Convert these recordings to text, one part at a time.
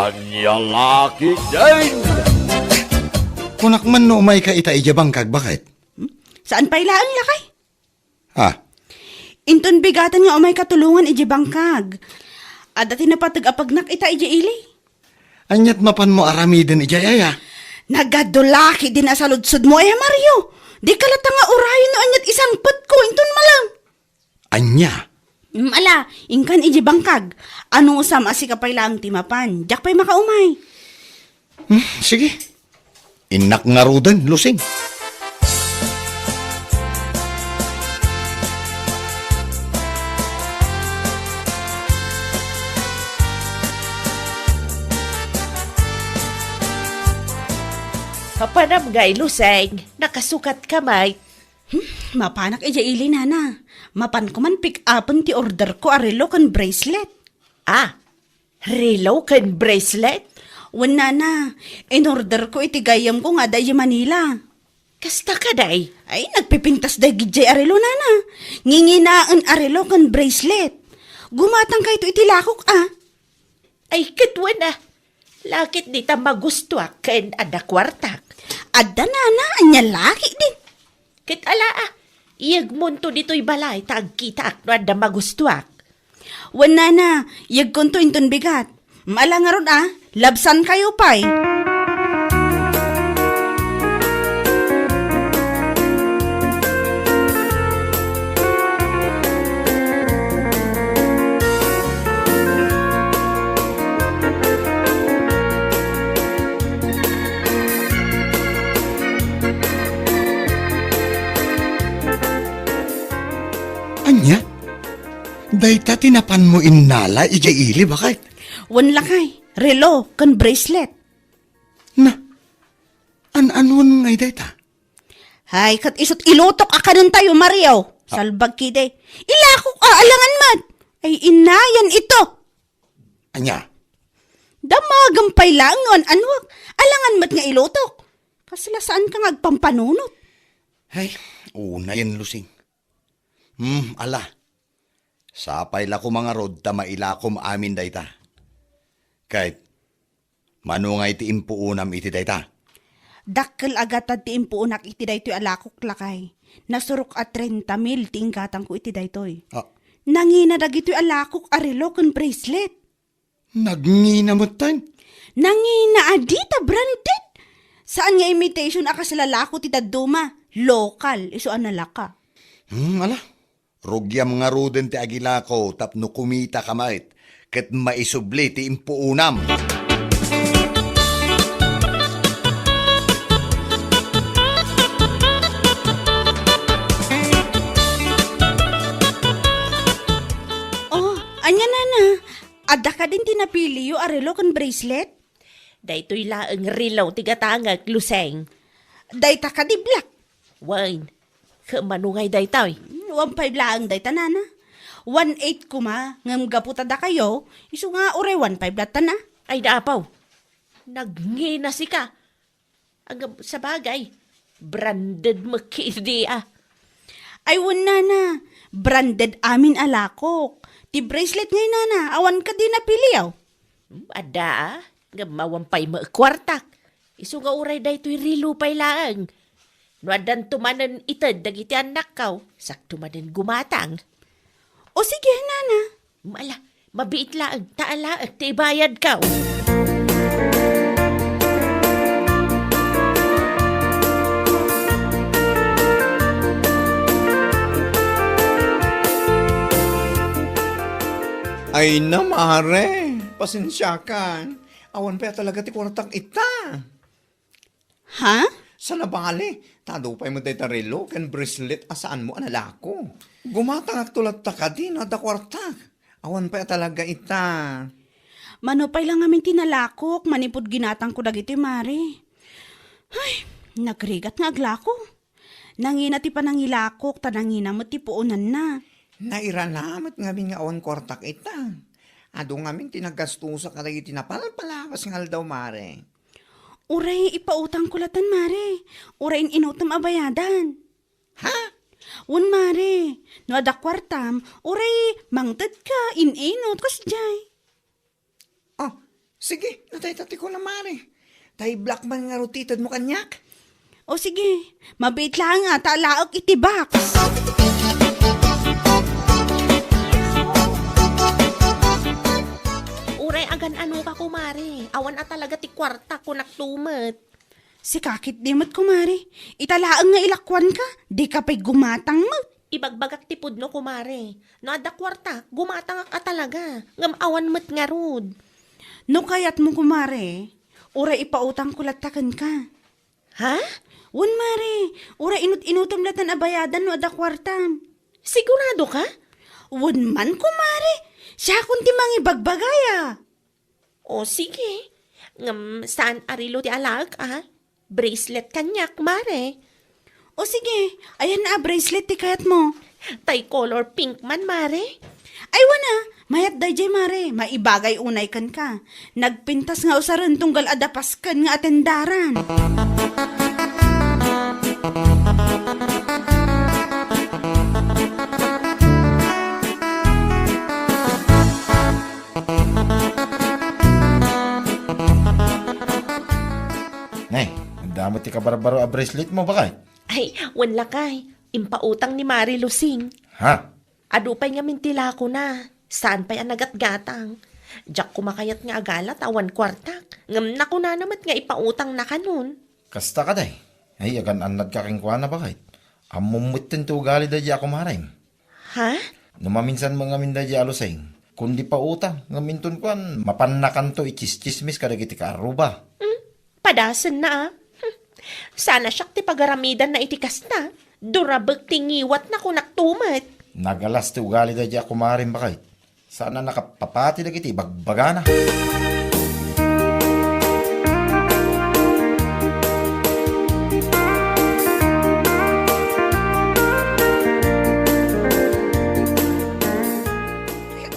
Anyang laki din! Kunak man no umay ka ita ija bangkag, bakit? Saan pa ilaan lakay? Ha? Inton bigatan nga umay katulungan iji bangkag. Adati na patag-apagnak ita iji ili. Anyat mapan mo aramiden ija yaya. Nagadulaki din sa ludsod mo Mario. Di kalata nga urayon no anyat isang pat ko, inton malang. Anya? Ala, ingkan iji bangkag. Ano usam asi kapay lang timapan. Jak pa'y makaumay. Sige. Inak nga rudan, lusing. Papanamgay, Luseng. Nakasukat kamay. Mapanak ija ili nana. Mapan ko man pick upon ti order ko arelo kan bracelet. Ah, relo kan bracelet? Wan nana, in order ko iti gayam ko nga dahi Manila. Kasta ka day? Ay, nagpipintas dahi gijay arelo nana. Nginginaan arelo kan bracelet. Gumatang kay ito iti lakok Ay, katwa na. Lakit di ta magustuak ken ada kwartak. Adda nana, anya laki din. Kit ala iyag munto dito'y balay tagkita ak no ada magustuak. Wan nana, yag konto inton bigat. Maala nga ron labsan kayo pa'y. Anya? Dayta tinapan mo innala ija ili, bakit? Wan lakay, relo, kan bracelet. Na, an-anwan ngay dayta? Hay, kat isot ilutok akanan tayo, Mario. Salbag kide. Ilakok alangan mat. Ay, inayan ito. Anya? Damagampay langon, anwag. Alangan mat nga ilutok. Kasla saan ka ngagpampanunot? Ay, una yan, lusing. Ala. Sapay la ko mga rod ta mailakom amin dayta. Kahit manungay ti impuunam iti dayta. Dakkel agatad ti impuunak iti daytoy alakok lakay. Nasurok at 30,000 ti inggatang ko iti daytoy. Nangina dagitoy alakok arelo ken bracelet. Nagnginamot tayo. Nangina adita branded. Saan nga imitation akas lalako ti daduma? Local, isuan na laka. Ala. Rugyam nga ruden ti agila ko tapno kumita kamait. Ket maisubli ti impuunam. Oh, anya nana. Adda ka din tinapili yu arelo kan bracelet? Daytoy laeng relo tigatangag, Luseng. Dayta ka di black. Wine, kamanungay daytoy. 1.5 lang dayta nana. 1.8 kuma ngam gaputada kayo. Isu nga ure 1.5 data na. Ay naapaw, nagngina si ka. Ang sa bagay, branded mo kidi Ay wan nana. Branded amin alakok. Ti bracelet ngay nana. Awan ka di napiliyaw. Ada nga mawampay mo kwartak. Isu nga uray daytoy rilo pay laang. No adan tumanan itad dagiti anak kaw, sakto manan gumatang. O sige nana. Mala, mabiit laang, taala at tibayad kaw. Ay na, mare. Pasensya ka. Awan pa talaga ti kwartak ita. Ha? Sa nabali, tadupay mo tayo relo, kan bracelet, asaan mo analako. Gumatang aktulat ta ka din, ada kwartak. Awan pa talaga ita. Manupay lang amin tinalakok. Manipod ginatang ko dagiti mare. Ay, nagrigat nga aglako. Nangina ti panangilakok, tanangina mo ti puunan na. Nairanamat nga nga awan kwartak ita. Ado nga min tinagastusa ka dagiti napalpalawas nga daw, mare. Uray, ipautang kulatan, mare. Uray, inutam abayadan. Ha? Wan, mare. No ada kwartam, uray, mangtad ka, inot, kasjay. Oh, Sige, natay tati ko na mare. Tay black man nga rutitad mo kanyak. O sige, mabait lang nga, talaok itibak. Uray agan ano ka kumare. Awan at talaga ti kwarta ko naktumet. Si kakit dimot kumari, italaang nga ilakwan ka, di ka pa'y gumatang mo. Ibagbagak tipod no kumare. No ada kwarta, gumatang ka talaga. Ngam awan met nga rod. No kayat mo kumari, ura ipautang kulatakan ka. Ha? Wan mare, ura inut-inutom latan abayadan no ada kwartam. Sigurado ka? Wan man kumari, siya kunti mang ibagbagaya. O sige. Ngam saan arilo ti alag ah? Bracelet kanyak mare. O sige, ayan na bracelet ti kayat mo. Tay color pink man mare. Ay wana, mayat dayjay mare, maibagay unay kan ka. Nagpintas nga usaran tunggal adapas kan nga atendaran. Nay, ang damot ti kabarbaro a bracelet mo bakay? Ay, wanla kay. Impautang ni Mari Lusing. Ha? Adupay nga mintila ko na. Saan pa'y anagat-gatang? Diyak kumakayat nga agalat awan kwartak. Ngam na ko na namat nga ipautang na kanun. Kasta ka day. Ay, agan anad ka king kuha na bakay? Amumutin to ugali da di ako marim. Ha? Numaminsan mga minda di alusay. Kundi pa utang, ngaminton kuan, mapannakan to ichis-chismis kadagiti ka aruba. Padasan na ah. Sana siyak ti pagaramidan na itikas na. Durabag tingiwat na ko naktumat. Nagalas ti ugali da di ako marim bakay. Sana nakapapati dagiti bagbagana.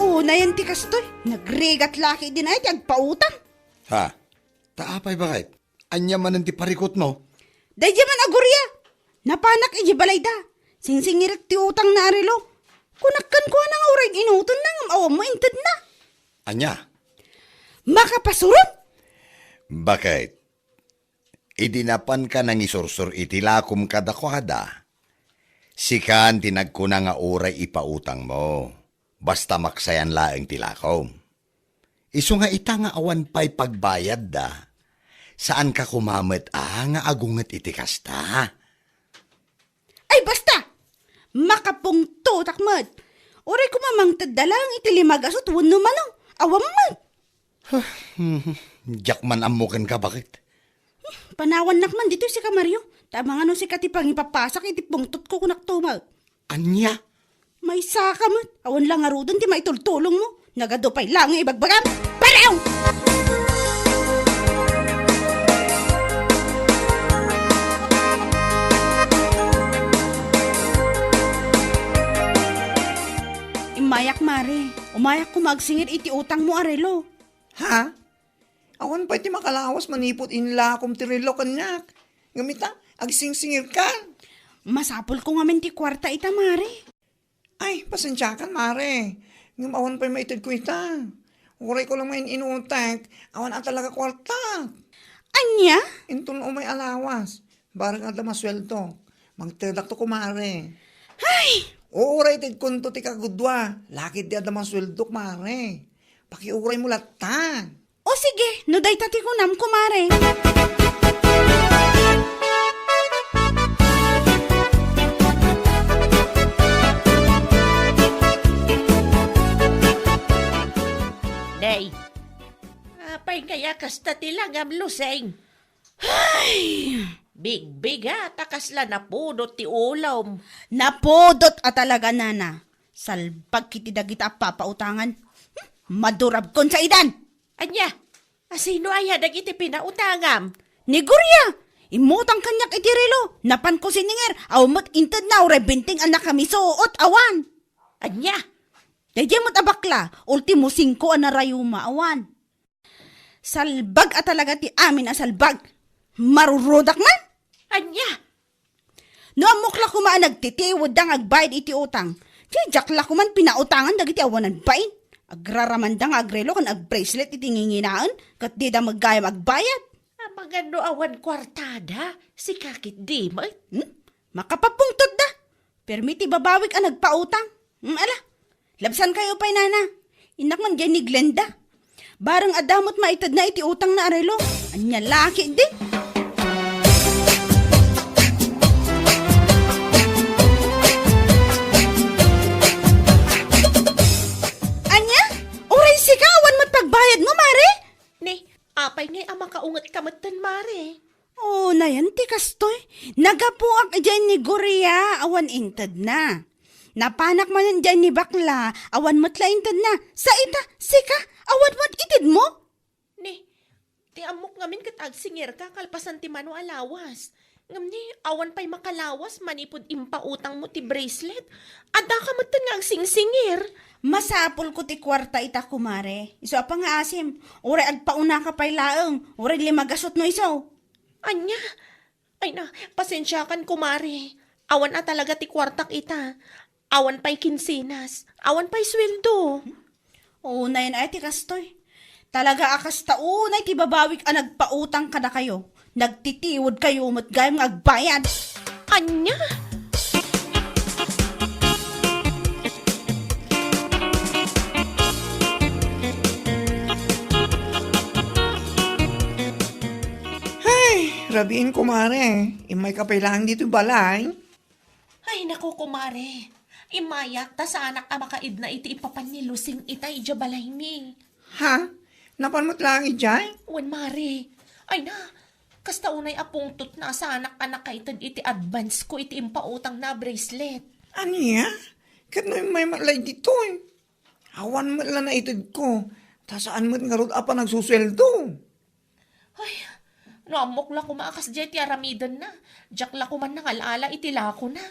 Una yan ti kastoy, nagregat laki din ay ti agpautang. Ha? Taapay bakit? Anya man ang ti parikot mo? Dayjay man agurya, napanak iji balay da. Singsingirik ti utang na arilo. Kunakkan ko na nga uray inuton na ngam awam mo inted na. Anya? Makapasurot? Bakit? Idinapan ka nang isursur itilakom kadakwada. Sikan tinagkuna nga uray ipautang mo. Basta maksayan laeng tilakom. Isu nga ita nga awan pa'y pagbayad da. Saan ka kumamet nga agunget itikasta? Ay basta! Makapungto takmat. Uray ko mamangtad dalang itilimag asot wano manong. Awam man. Diyak man amukan ka bakit? Panawan nakman dito si Kamaryo. Tama nga no si katipang ipapasak itipungtot ko kunak tumag. Anya? May saka man. Awan lang arudon ti maitultulong mo. Nagadupay lang ibagbagam. Paraw! Imayak mare. Umayak ko magsingit iti utang mo arelo. Ha? Awan pa iti makalawas manipot inla akom tirilo kanyak. Ngamita, agsingsingir ka. Masapol ko nga men ti kwarta ita mare. Ay, pasensya kan, mare. Ngam awan pa maitid ko ita. Uray ko lang may inuutak. Awan at talaga kwarta. Anya? Intun umay alawas. Barang ada maswelto. Magtirdak to ko, mare. Ay! Uuray tid kunto ti kagudwa. Lakit di ada maswelto, mare. Pakiuray mo lata. O sige, no day tati ko nam kumare. Day. Apay kaya kasta tilagam luseng. Ay! Big ha, takasla na pudot ti ulam. Napodot at talaga nana. Salpag kiti dagita papautangan. Madurab kon sa idan. Anya, asino aya dagiti pinautangam? Ni Gurya, imutang kanyak itirilo. Napan ko sininger, awmat inted na ure binting anak kami suot awan. Anya, Dayjay mo't abakla, ultimo 5 na rayuma awan. Salbag at talaga ti amin a salbag. Marurodak man. anya, No amukla ko maan nagtitiwod dang agbayad iti utang. Tiyajak la ko man pinautangan dagiti awanan bain. Agraramanda nga agrelo kan ag-bracelet iti nginginaan kat di da maggaya magbayad. Magano awan kwartada, si kakit di mo. Makapapungtod da. Permiti babawik ang nagpautang. Ala, labsan kayo pa'y nana. Inak man dyan ni Glenda. Barang adamot maitad na iti utang na arelo. Anya laki din. Anya, oray sikawan mo't pagbayad mo, Mare. Ni, apay ngay ang makaungat kamatan, Mare. Oh, na yan ti kastoy. Nagapuak dyan ni Goria, awan intad na. Napanak man dyan ni Bakla, awan mo't la intad na. Sa ita, sika, awan mo't itid mo. Ni, ti amok ngamin kat agsingir ka, kalpasan ti mano alawas. Ngam ni, awan pa'y makalawas, manipod impautang mo ti bracelet. Ada ka matan nga agsingsingir. Masapol ko ti kwarta ita kumare. Iso apa nga asim. Ure agpauna ka pa'y laeng. Ure limagasot no iso. Anya, ay na, pasensya kan kumare. Awan na talaga ti kwartak ita. Awan pa'y kinsinas. Awan pa'y sweldo. Oo na yan ay ti kastoy. Talaga akas taunay ti babawik ang nagpautang kada kayo. Nagtitiwod kayo mo't gayong agbayad. Anya? Rabiin kumare, imay kapailangan dito balay. Ay, naku, kumare. Imayak, ta sa anak makaid na iti ipapanilusing itay jabalay mi. Ha? Napanmot lang ijay? Wan, mare. Ay na, kasta unay apungtot na sa anak kaitad iti advance ko iti impautang na bracelet. Aniya? Kat na may malay dito eh. Awan mo lang na itid ko. Ta saan mo nga ron apa nagsusweldo? Ay, namok la kumaakas dyan ti aramidan na. Diyak la kuman nangalala iti lako na.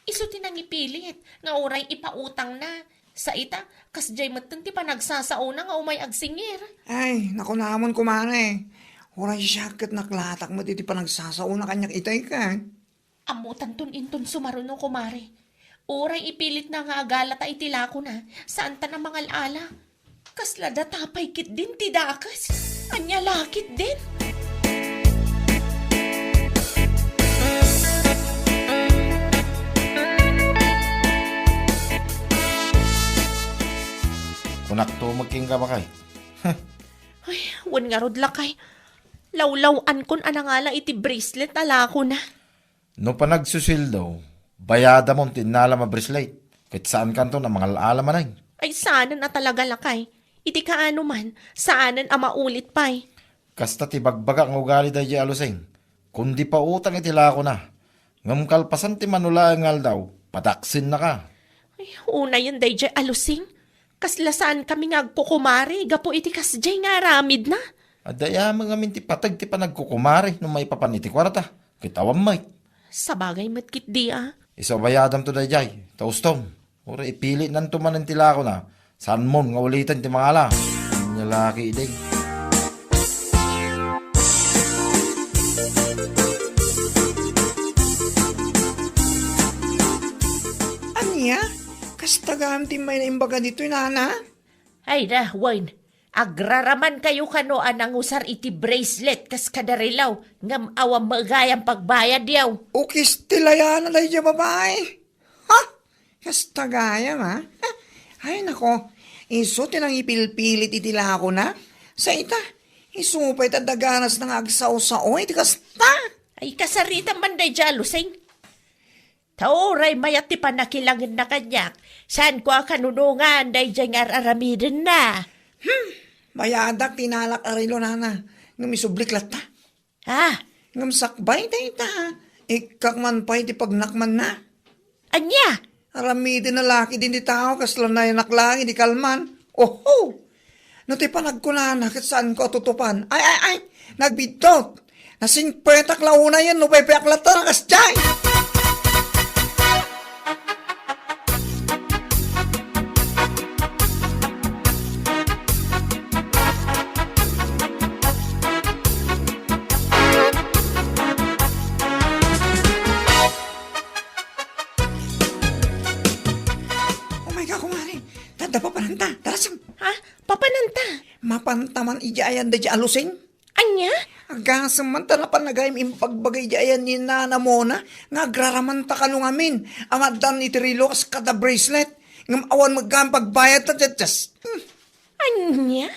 Iso tinangipilit, nga oray ipautang na. Sa ita, kas jay matan ti panagsasauna nga umay agsingir. Ay, naku namon kumare. Oray siya kat naklatak mo dito pa nagsasauna kanyak itay ka. Amutan tun inton sumaruno kumare. Oray ipilit na nga agala ta iti lako na. Saan ta na mangalala? Kaslada tapay kit din ti dakas. Anya lakit din. Kunak to magking ka ba kay? Ay, wan nga rod lakay. Lawlawan kon anangala iti bracelet ala ko na. No pa nagsusil daw, bayada mo tinala ma bracelet. Kahit saan kanto na mga alaala manay. Ay saanan na talaga lakay. Iti kaano man, saanan ang maulit pa'y. Kasta ti bagbaga ng ugali dahi alusing. Kundi pa utang itila ko na. Ngam kalpasan ti manula ngal daw, pataksin na ka. Ay, una yun dahi jay alusing. Kaslasaan kami nga agkukumari, gapo iti kasjay nga ramid na. Adaya mga minti patag ti pa nagkukumari nung may papaniti kwarta. Kitawam may. Sa bagay matkit di ah. Iso bayadam to dayjay, taustom. Ura ipili nan tumanan tila ko na. Saan mo nga ulitan ti mga ala. Nyalaki iday. Aniya? Kastagam ti may naimbaga dito nana? Ay na, Wayne. Agraraman kayo kano anang usar iti bracelet kas kadarilaw. Ngam awam magayang pagbayad yaw. Ukis tilayan na dahi dyan babae. Ha? Kastagayam ha? Ay nako, iso tinang ipilpilit itila ako na. Sa ita, isupay tadaganas ng agsaw-sao, iti kasta. Ay kasarita man day jalusing. Tauray mayat ti panakilangin na kanyak. Saan ko kanunungan day dyan aramidin na. Mayadak tinalak arilo nana. Ngam isubliklat ta. Ha? Ngam sakbay ta ita. Ikak man pa iti pagnakman na. Anya? Aramidin na laki din di tao kaslan na yanak lang di kalman. Oho! No ti panagkunana kat saan ko tutupan. Ay! Nagbidot! Nasing petak launa yan no pepeak lata na kasjay! Oh my God, kumari! Tanda pa pananta! Tarasang! tamtaman ijayan da alusing. Anya? Agasam man ta na panagayim impagbagay ijayan ni Nana Mona, nga agraraman ta kalungamin, amadan itirilo kas kada bracelet, ngam awan magkampagbayad ta just. Anya?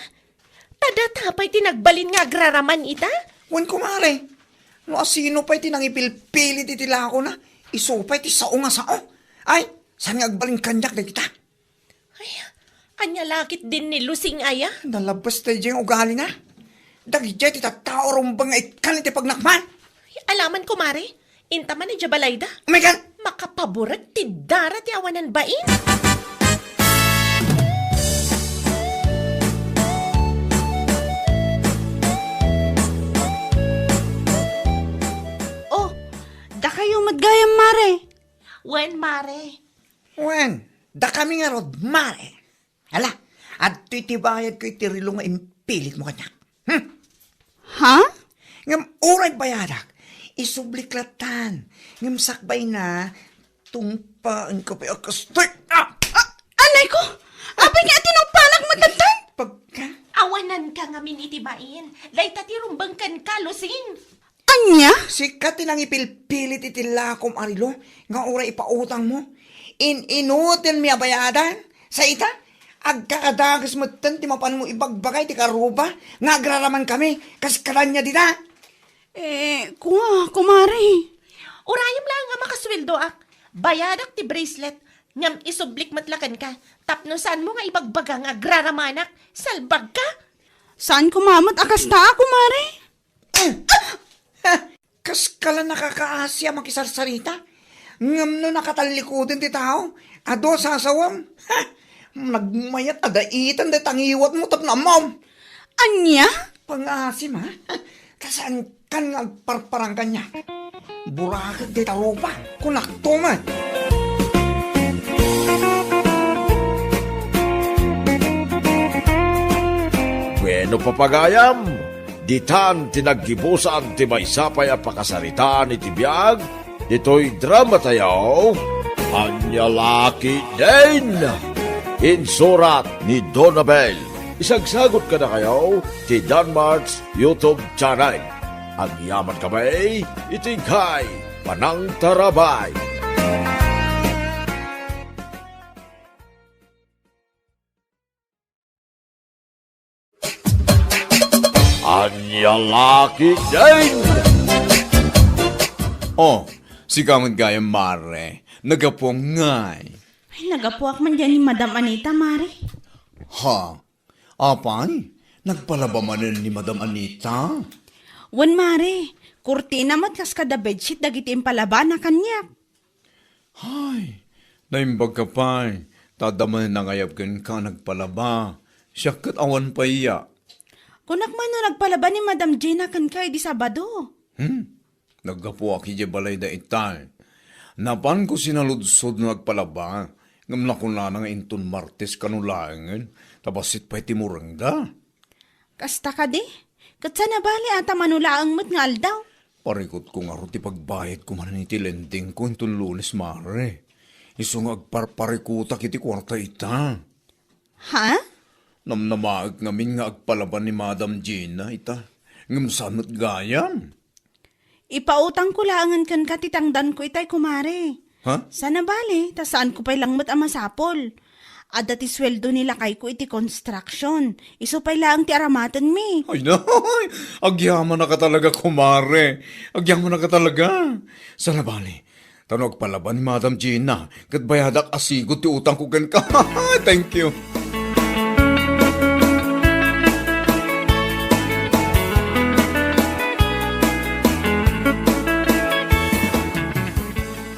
Tadatapay tinagbalin nga agraraman ita? Wan kumare, no asino pa'y tinangipilpilit itila ako na, isupay ti sao nga sao. Ay, saan nga agbaling kanyak na kita? Ay, anya lakit din ni Lusing aya? Nalabas tayo diyang ugali na. Dagijay ti tattao rumbang nga ikan iti pagnakman. Ay, alaman ko, Mare. Intaman ni Jabalayda. Oh my God! Makapaborat ti dara ti awanan bain. Oh, da kayo madgayam, Mare. Wen, Mare. Wen, da kami nga rod, mare. Hala, at titibayad ko itirilo nga impilit mo kanyak. Ha? Ngam uray bayadak, isubliklatan. Ngam sakbay na, tungpaan ko pa akastoy. Anay ko! Abay nga tinong mo tantan! Pagka, Awanan ka nga minitibain. Layta ti rumbangkan ka, Lusing. Anya? sikat tinang ipilpilit itilakom arilo, nga uray ipautang mo. Inutin miya bayadan, sa ita, agkakadagas mo ti mapan mo ibagbagay ti karuba, nga agraraman kami, kas kalanya dita. Kumare. Urayam lang nga makasweldo ak. Bayadak ti bracelet. Ngam isublik matlakan ka. Tapnosan mo nga ibagbaga nga agraramanak. Salbag ka. Saan kumamat akas ta, kumare? Kas kala nakakaasya makisarsarita. Ngam no nakatalikutin ti tao. Ado sasawam. Nagmayat adaitan da tangiwat mo tap na mom. Anya? Pangasim ha. Kasaan kan nga parparang kanya. Burakit di taro pa. Kunakto man. Bueno papagayam, ditan tinaggibusan ti maysapay a pakasaritaan iti biyag, dito'y drama tayaw, Anyalaki din! Insurat ni Donabel. Isagsagot ka na kayo ti Danmarks YouTube channel. Ang yaman kamay, itingkay, panang tarabay. Anyalaki din! Oh, si kamad gaya mare, nagapong ngay. Ay, nagapuak man dyan ni Madam Anita, Mare. Ha? Apay? Nagpalaba man ni Madam Anita? Wan, Mare. Kurtina mat kas kada bedsheet dagiti impalaba na kanya. Ay, naimbag ka pa'y. Tadaman na ngayapkin ka nagpalaba. Siya kat awan pa iya. Kunak man no nagpalaba ni Madam Gina kan kay di Sabado. Nagapo aki di balay da itay. Napan ko sinaludsod na nagpalaba. Ngamla ko na nga inton Martes kanulangin. Tabasit pa'y timurangga. Kasta ka di? Kat sana bali ata manulaang mat nga aldaw. Parikot ko nga ti pagbayad ko man ni tilending ko inton Lunes mare. Iso nga agparparikuta kiti kwarta ita. Ha? Namnamaag ngamin nga agpalaban ni Madam Gina ita. Ngamsanot gayam. Ipautang ko laangan kan katitangdan ko itay kumare. Ha? Sana bali, ta saan ko pa'y langmat ang masapol. Ada ti sweldo nila kay ko iti construction. Iso pa'y laang ti aramatan mi. Ay na, agyaman na ka talaga kumare. Agyaman na ka talaga. Sana bali, tanog palaban ni Madam Gina. Kat bayadak asigot ti utang ko gan ka. Thank you.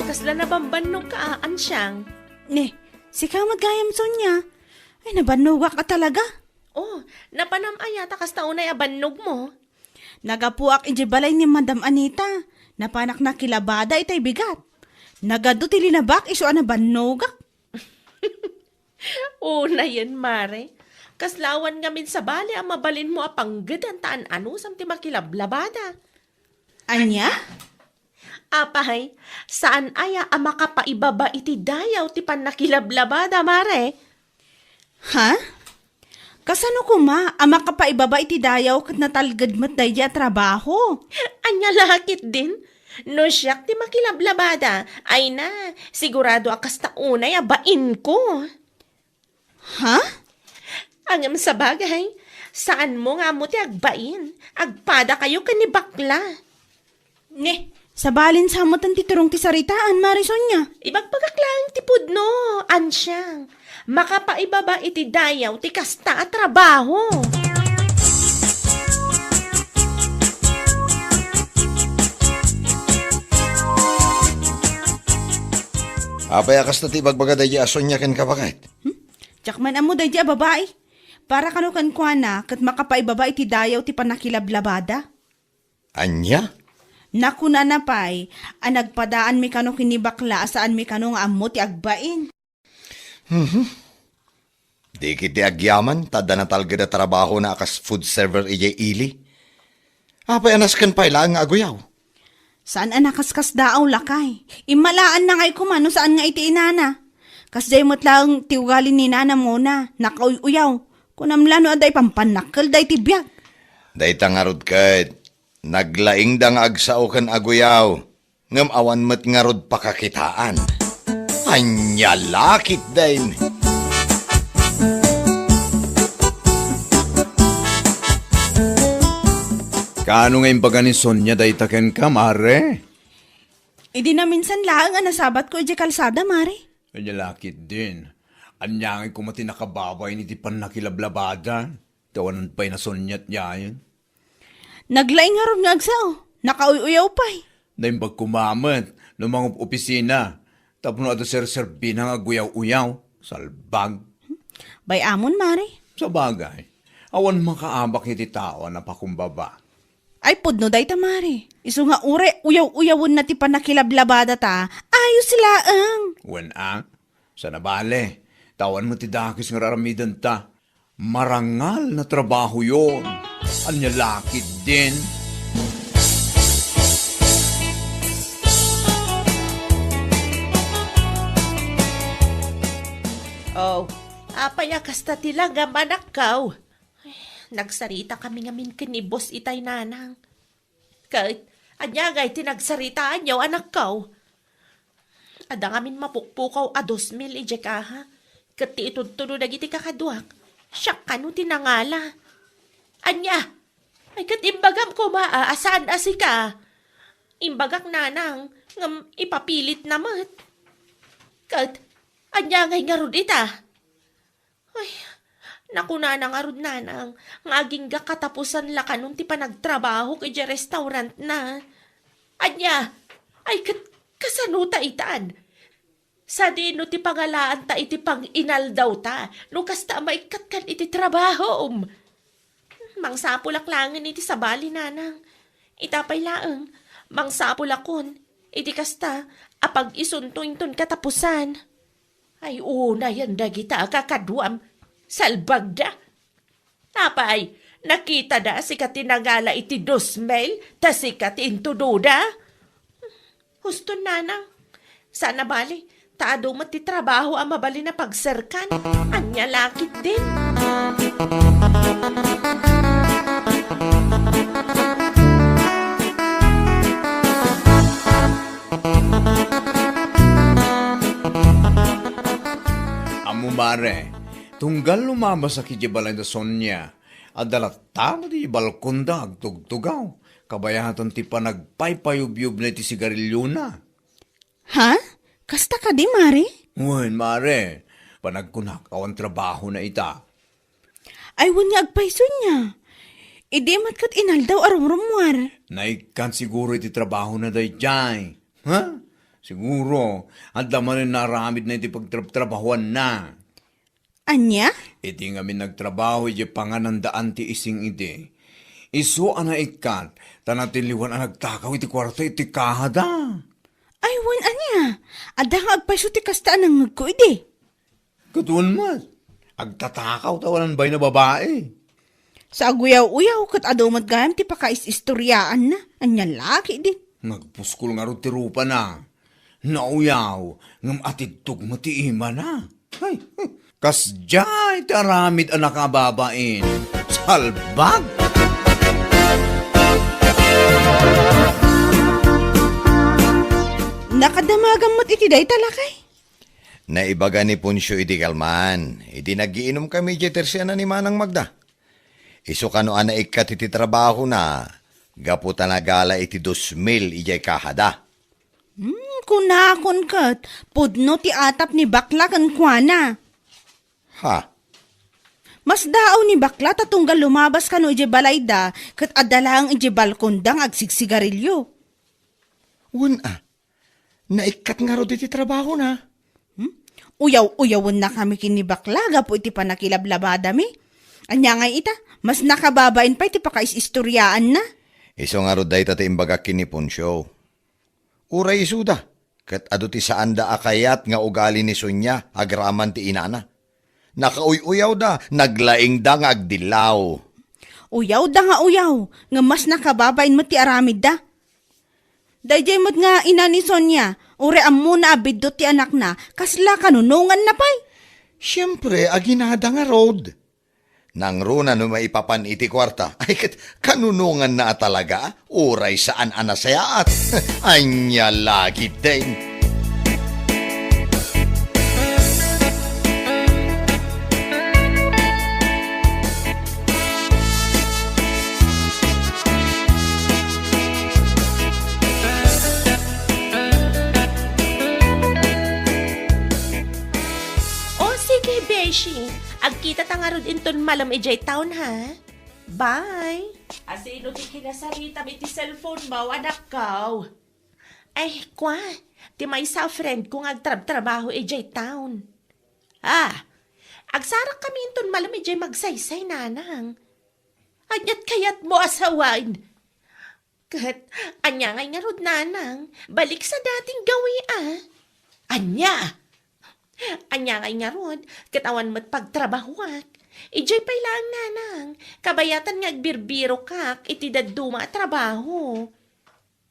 Kasla na bambanong kaan siyang. Ne, si kamad gayam Sonya. Ay, nabanuwak ka talaga. Oh, napanam ayata kas taunay abannog mo. Nagapuak iji balay ni Madam Anita. Napanak na kilabada itay bigat. Nagado ti linabak iso ana banogak. Una yan, Mare. Kaslawan ngamin sa bali ang mabalin mo apanggad ang taan ano sam ti makilablabada. Anya? Apay, saan aya ang makapaibaba iti dayaw ti pan nakilablabada, Mare? Ha? Kasano ko ma, ama ka pa ibaba iti dayaw kat natalgad mat daydi a trabaho. Anya lakit din. No siyak ti makilablabada. Ay na, sigurado akas ta unay abain ko. Ha? Angam sa bagay, saan mo nga mo ti agbain? Agpada kayo kanibakla. Ne, sabalin sa mo ti turong ti saritaan, Marisonya. Ibagpagaklang ti pudno, ansyang. Makapaibaba iti dayaw ti kasta at trabaho. Apay akas na ti bagbaga day ason niya ken kapakit. Tiyakman amo daydi a babae. Para kano kan kuana, kat makapaibaba iti dayaw ti panakilablabada. Anya? Naku na napay, nagpadaan mi kano kinibakla, saan mi kano nga amo ti agbain. Di kiti agyaman, tada na talga na trabaho na akas food server ijay ili. Apay anas kan pa ilang aguyaw. Saan anakaskas daaw lakay? Imalaan na ngay kumano saan nga iti inana. Kasjay mo't lang tiugalin ni nana muna, nakauyaw. Kunamlano aday pampanakal day tibiyag. Day tangarod kat, naglaing dang agsao kan aguyaw. Ngam awan mat ngarod pakakitaan. Anya lakit din. Kaano nga imbaga ni Sonya day taken ka, mare? Idi na minsan lang ang nasabat ko iti kalsada, Mari. Kanya lakit din. Anyangin ko mati nakababay ni ti panakilablabada. Tawanan pa'y na Sonya't yayan. Naglaing nga ron nga agsao, nakauyaw pa'y. Naimbag kumamat, ng mga opisina. Tapos ato ser-serbi ng aguyaw-uyaw. Salbag. Bay amon, Mari. Sa bagay, awan makaabak iti tao na pakumbaba. Ay pudno day ta, Mari. Isu nga ure, uyaw-uyawon na ti panakilablabada ta. Ayos sila ang. Wen sa nabale, tawan mo ti dakis nga raramidan ta. Marangal na trabaho yon. Anya lakit din. Oh, apay akasta tilaga manakaw. Nagsarita kami ngamin kinibos itay nanang. Kahit anyagay tinagsaritaan yaw anak kaw. Ada ngamin mapukpukaw a 2,000 ije ka ha. Kati itudtulo na giti kakaduak. Siya kanu tinangala. Anya, ay kat imbagam ko maaasan asika. Imbagak nanang ngam ipapilit namat. Kat anyagay nga rod ita. Ay, nakuna na nga rod nanang, nga aging katapusan la kanun ti panagtrabaho kay restaurant na. Anya, ay kasanuta itaan. Sa dino ti pangalaan ta iti pang inaldaw ta, nukas ta maikat kan iti trabaho. Mangsapulak langin iti sabali nanang. Itapay laeng, mangsapulakon, iti kasta, apag isuntuin ton katapusan. Ay una yan dagita kakaduam. Salbagda. Tapay, nakita da si katinagala iti 2,000, ta si katintududa. Husto nanang. Sana bali, taado mo ti trabaho ang mabali na pagserkan. Anya lakit din. Amumare, tunggal lumama sa kijibalay na Sonya, adalata mo di balkonda agtugtugaw, kabayatan ti panagpaypayubyub na ti sigarilyo na. Ha? Kasta ka di, Mari? Wen, mare, panagkunak awan trabaho na ita. Ay nga agpaiso niya. Idi mat kat inaldaw arumrumwar. Naikan siguro iti trabaho na day jay. Ha? Siguro, at daman na naramid na iti pagtrabahuan na. Anya? Iti nga min nagtrabaho iti panganandaan ti ising iti. Iso ana ikat, tanatiliwan ang nagtakaw iti kwarta iti kahada. Ay anya. Ada nga agpaiso ti kasta nang ngagko idi. Katuan mas, agtatakaw tawanan ba'y na babae. Sa aguyaw-uyaw kat adumat gayam ti pakais-istoryaan na. Anya laki din. Nagpuskol nga ro ti rupa na. Nauyaw, ngam atid tugma ti ima na. Ay, Kasjay, taramid ang nakababain. Salbag! Nakadamagan mo't iti day talakay. Naibaga ni Punsyo iti kalman. Iti nagiinom kami iti tersyana ni Manang Magda. Iso kano ana ikat iti trabaho na. Gaputa na gala iti 2,000 ijay kahada. Kunakon kat, pudno ti atap ni bakla kan kuana. Ha? Mas daaw ni bakla tatunggal lumabas kano ije balayda kat adala ang ije balkondang agsigsigarilyo. Una, naikat nga ro iti trabaho na. Uyaw-uyawon na kami kini bakla gapo iti panakilablabada mi. Anya nga ita, mas nakababain pa iti pakaistoryaan na. Iso nga ro day tati imbaga kini Punsyo. Uray isuda, kat ado ti saan da akayat nga ugali ni Sonya agraman ti inana. Nakauy-uyaw da, naglaing da nga agdilaw. Uyaw da nga uyaw, nga mas nakababain mo ti aramid da. Dayjay mo't nga ina ni Sonya, ure ammo na abiddo ti anak na, kasla kanunungan na pay. Siyempre, aginada nga road. Nang runa no maipapan iti kwarta, ay kat kanunungan na talaga, uray saan anasayaat. Anya lagi din. O sige, Beshi. Agkita tangarod inton malam ijay town, ha? Bye. Asino ti kinasarita iti cellphone mo, anak ko? Ay, kwa. Ti may sa friend kong agtrab-trabaho ijay town. Agsarak kami inton malam ijay magsaysay, nanang. Anyat kayat mo asawain. Kat, anya ngay nga rod, nanang. Balik sa dating gawi, Anya! Anya ngay nga rod, katawan mo't pagtrabahuak. Ijay pa'y lang, nanang. Kabayatan nga agbirbiro kak, iti daduma trabaho.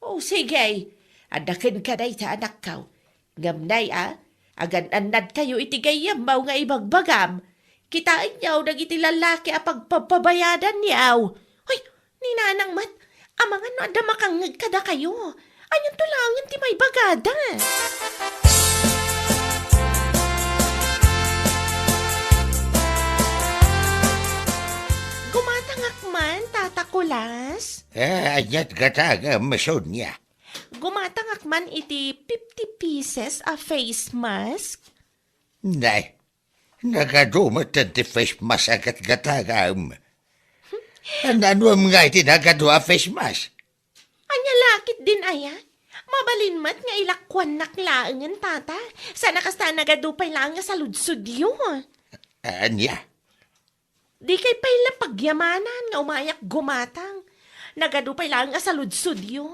O sige, adakin ka day sa anak kaw. Ngamnay, agan-anad kayo iti gayambaw nga ibagbagam. Kitain yaw iti lalaki a pagpapabayadan yaw. Hoy, ni nanang mat, amangan no ada makangag kada kayo. Anyan tulangan ti may bagada. Gumatangak man, Tata Kulas. Anyat kataga masod niya. Gumatangak man iti 50 pieces a face mask. Nay, nagadumat ti face mask akat katagam. Ano nga iti nagadua face mask? Anya lakit din aya. Mabalin mat nga ilakwan naklaangan, Tata. Sana kasta nagadupay lang nga sa ludsudyo. Anya? Di kay payla pagyamanan nga umayak gumatang. Nagadupay lang nga sa ludsudyo.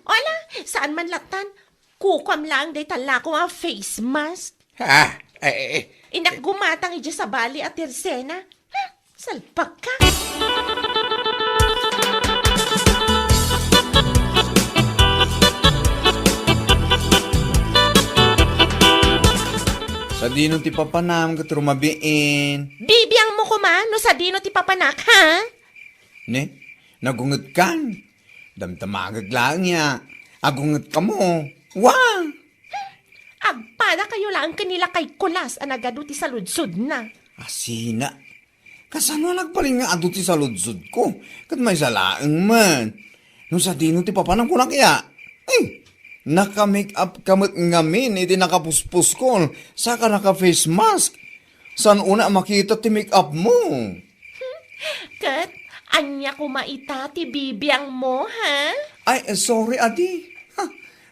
Wala, saan man latan, kukam lang day tala ko nga face mask. Inak gumatang ija sa bali at tersena. Salpak ka. Sa dino ti papanam kat rumabiin. Bibiyang mo kuman, no sa dino ti papanak, ha? Ne, nagunget kan. Damtamagag lang niya. Agunget ka mo. Wah! Agpada kayo lang kanila kay Kulas ang nagaduti sa ludsud na. Asina. Kasano nagpaling nga aduti sa ludsud ko? Kat may salaang man. No sa dino ti papanam ko na kaya. Naka-make up kamot ngamin, iti nakapuspus ko, saka naka-face mask. San una makita ti make up mo? Kat, anya ko maita ti bibiyang mo, ha? Ay, sorry, adi.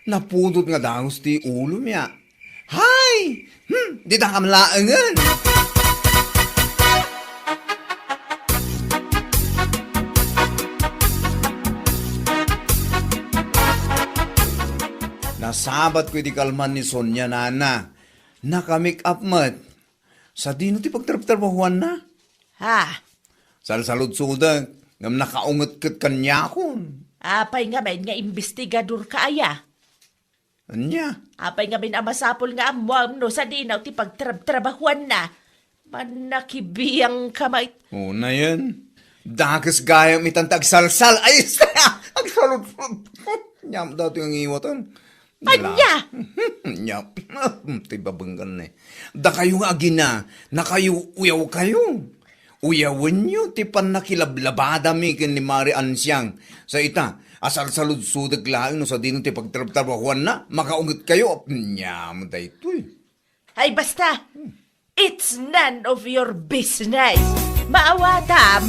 Napudot nga dangos ti ulo niya. Hay! Di ta kamlaangan. Nasabat ko di kalman ni Sonya, nana. Naka-make up mat. Sa dino ti pagtarap-tarapahuan na. Ha? Salsalod-sudag, ngam nakaungot kat kanya kon. Apay nga men nga investigador ka aya. Anya? Apay nga men amasapol nga amuam no sa dinaw ti pagtrabahuan na. Panakibiyang kamay. Una yan. Dakas gayam itang tagsalsal. Ay, ang salot. Nyam daw yung iwatan. Anya! Nyap. Tibabanggan eh. Da kayo nga agina, na kayo uyaw kayo. Uyawan nyo, tipan nakilablabada mi kin ni Mari Ansyang. Sa ita, asal salud-sudag lang no sa dinong ti pagtrabahuan na, makaungot kayo. Nyam da ito eh. Ay basta, it's none of your business. Maawatam.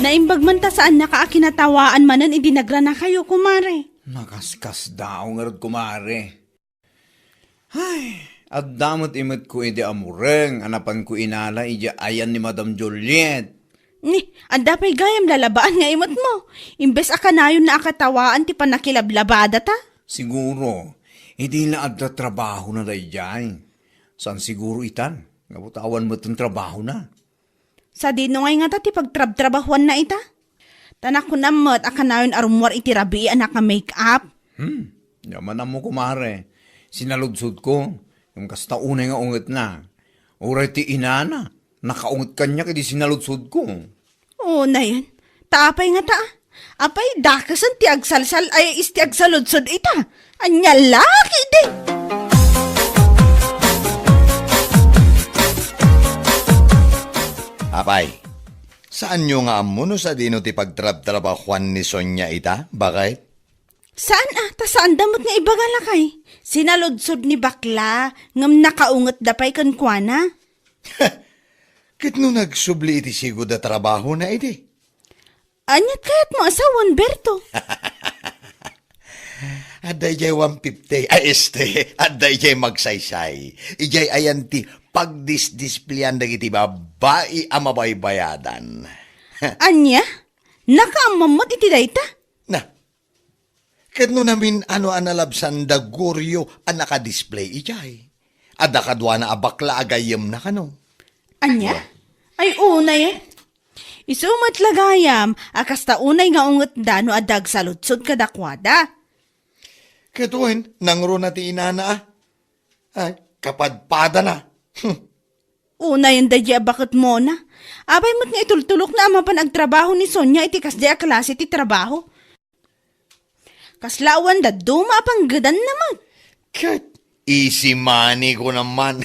Naimbag man ta saan nakaakinatawaan manan idinagra na kayo, kumare. Nakaskas daw nga rin kumare. Ay, at damot imot ko ide amureng, anapan ko inala, ija ayan ni Madam Juliet. Ni, anda pa'y gayam lalabaan nga imot mo. Imbes akanayon na akatawaan ti panakilablabada ta. Siguro, hindi na adda trabaho na day jay. San siguro itan? Nabutawan mo itong trabaho na. Sa dino ngay nga ta ti pagtrab-trabahuan na ita. Tanak ko namot akanayon arumwar iti rabi anak nga make-up. Yaman mo kumare. Sinaludsod ko. Yung kasta unay nga unget na. Uray ti inana. Nakaunget kanya kadi sinaludsod ko. Oo na yan. Taapay nga ta. Apay dakasan ti agsalsal ay isti agsaludsod ita. Anya laki din. Apay, saan nyo nga amuno sa dino ti pagtrab-trabahuan ni Sonya ita? Bakit? Saan ta saan damot nga ibagala kay? Sinaludsod ni bakla ngam nakaungot dapay kan kuana. Kit no nagsubli iti sigod na trabaho na iti. Anyat kayat mo asawan Berto. Aday jay 150, aday jay magsaysay. Ijay ayan ti pagdisdisplayan dagiti babae ang mabaybayadan. Anya? Nakaamamot iti dayta? Na, kadno namin ano analabsan da guryo ang nakadisplay ijay. Ada kadwa na abakla agayem na kano. Anya? Ay una yan. Isumat lagayam, akasta unay nga ungot dano adag salutsod kadakwada. Katuin, nangro na ti inana ay, kapadpada na. Una yan dadya bakit mo na. Abay mo't nga itultulok na amapan ang trabaho ni Sonya iti kasdya klase ti trabaho. Kaslawan da duma pang gadan naman. Kat, easy money ko naman.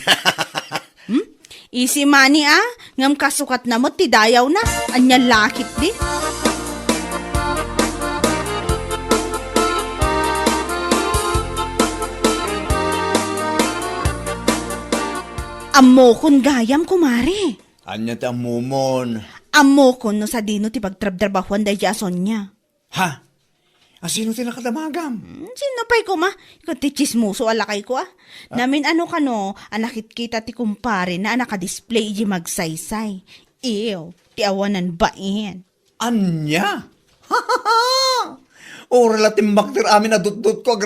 Easy money ngam kasukat na mo't ti dayaw na. Anya lakit di. Amo kon gayam kumari. Anya ti amumon. Amo kon no sa dino ti pagtrabtrabahuan da ya Sonya. Ha? Asino ti nakadamagam? Sino pa'y ko ma? Ikaw ti chismoso alakay ko Namin ano kano, anakit kita ti kumpare na nakadisplay di magsaysay. Ew, ti awanan bain. Anya? O relating bakter amin na dut-dut ko,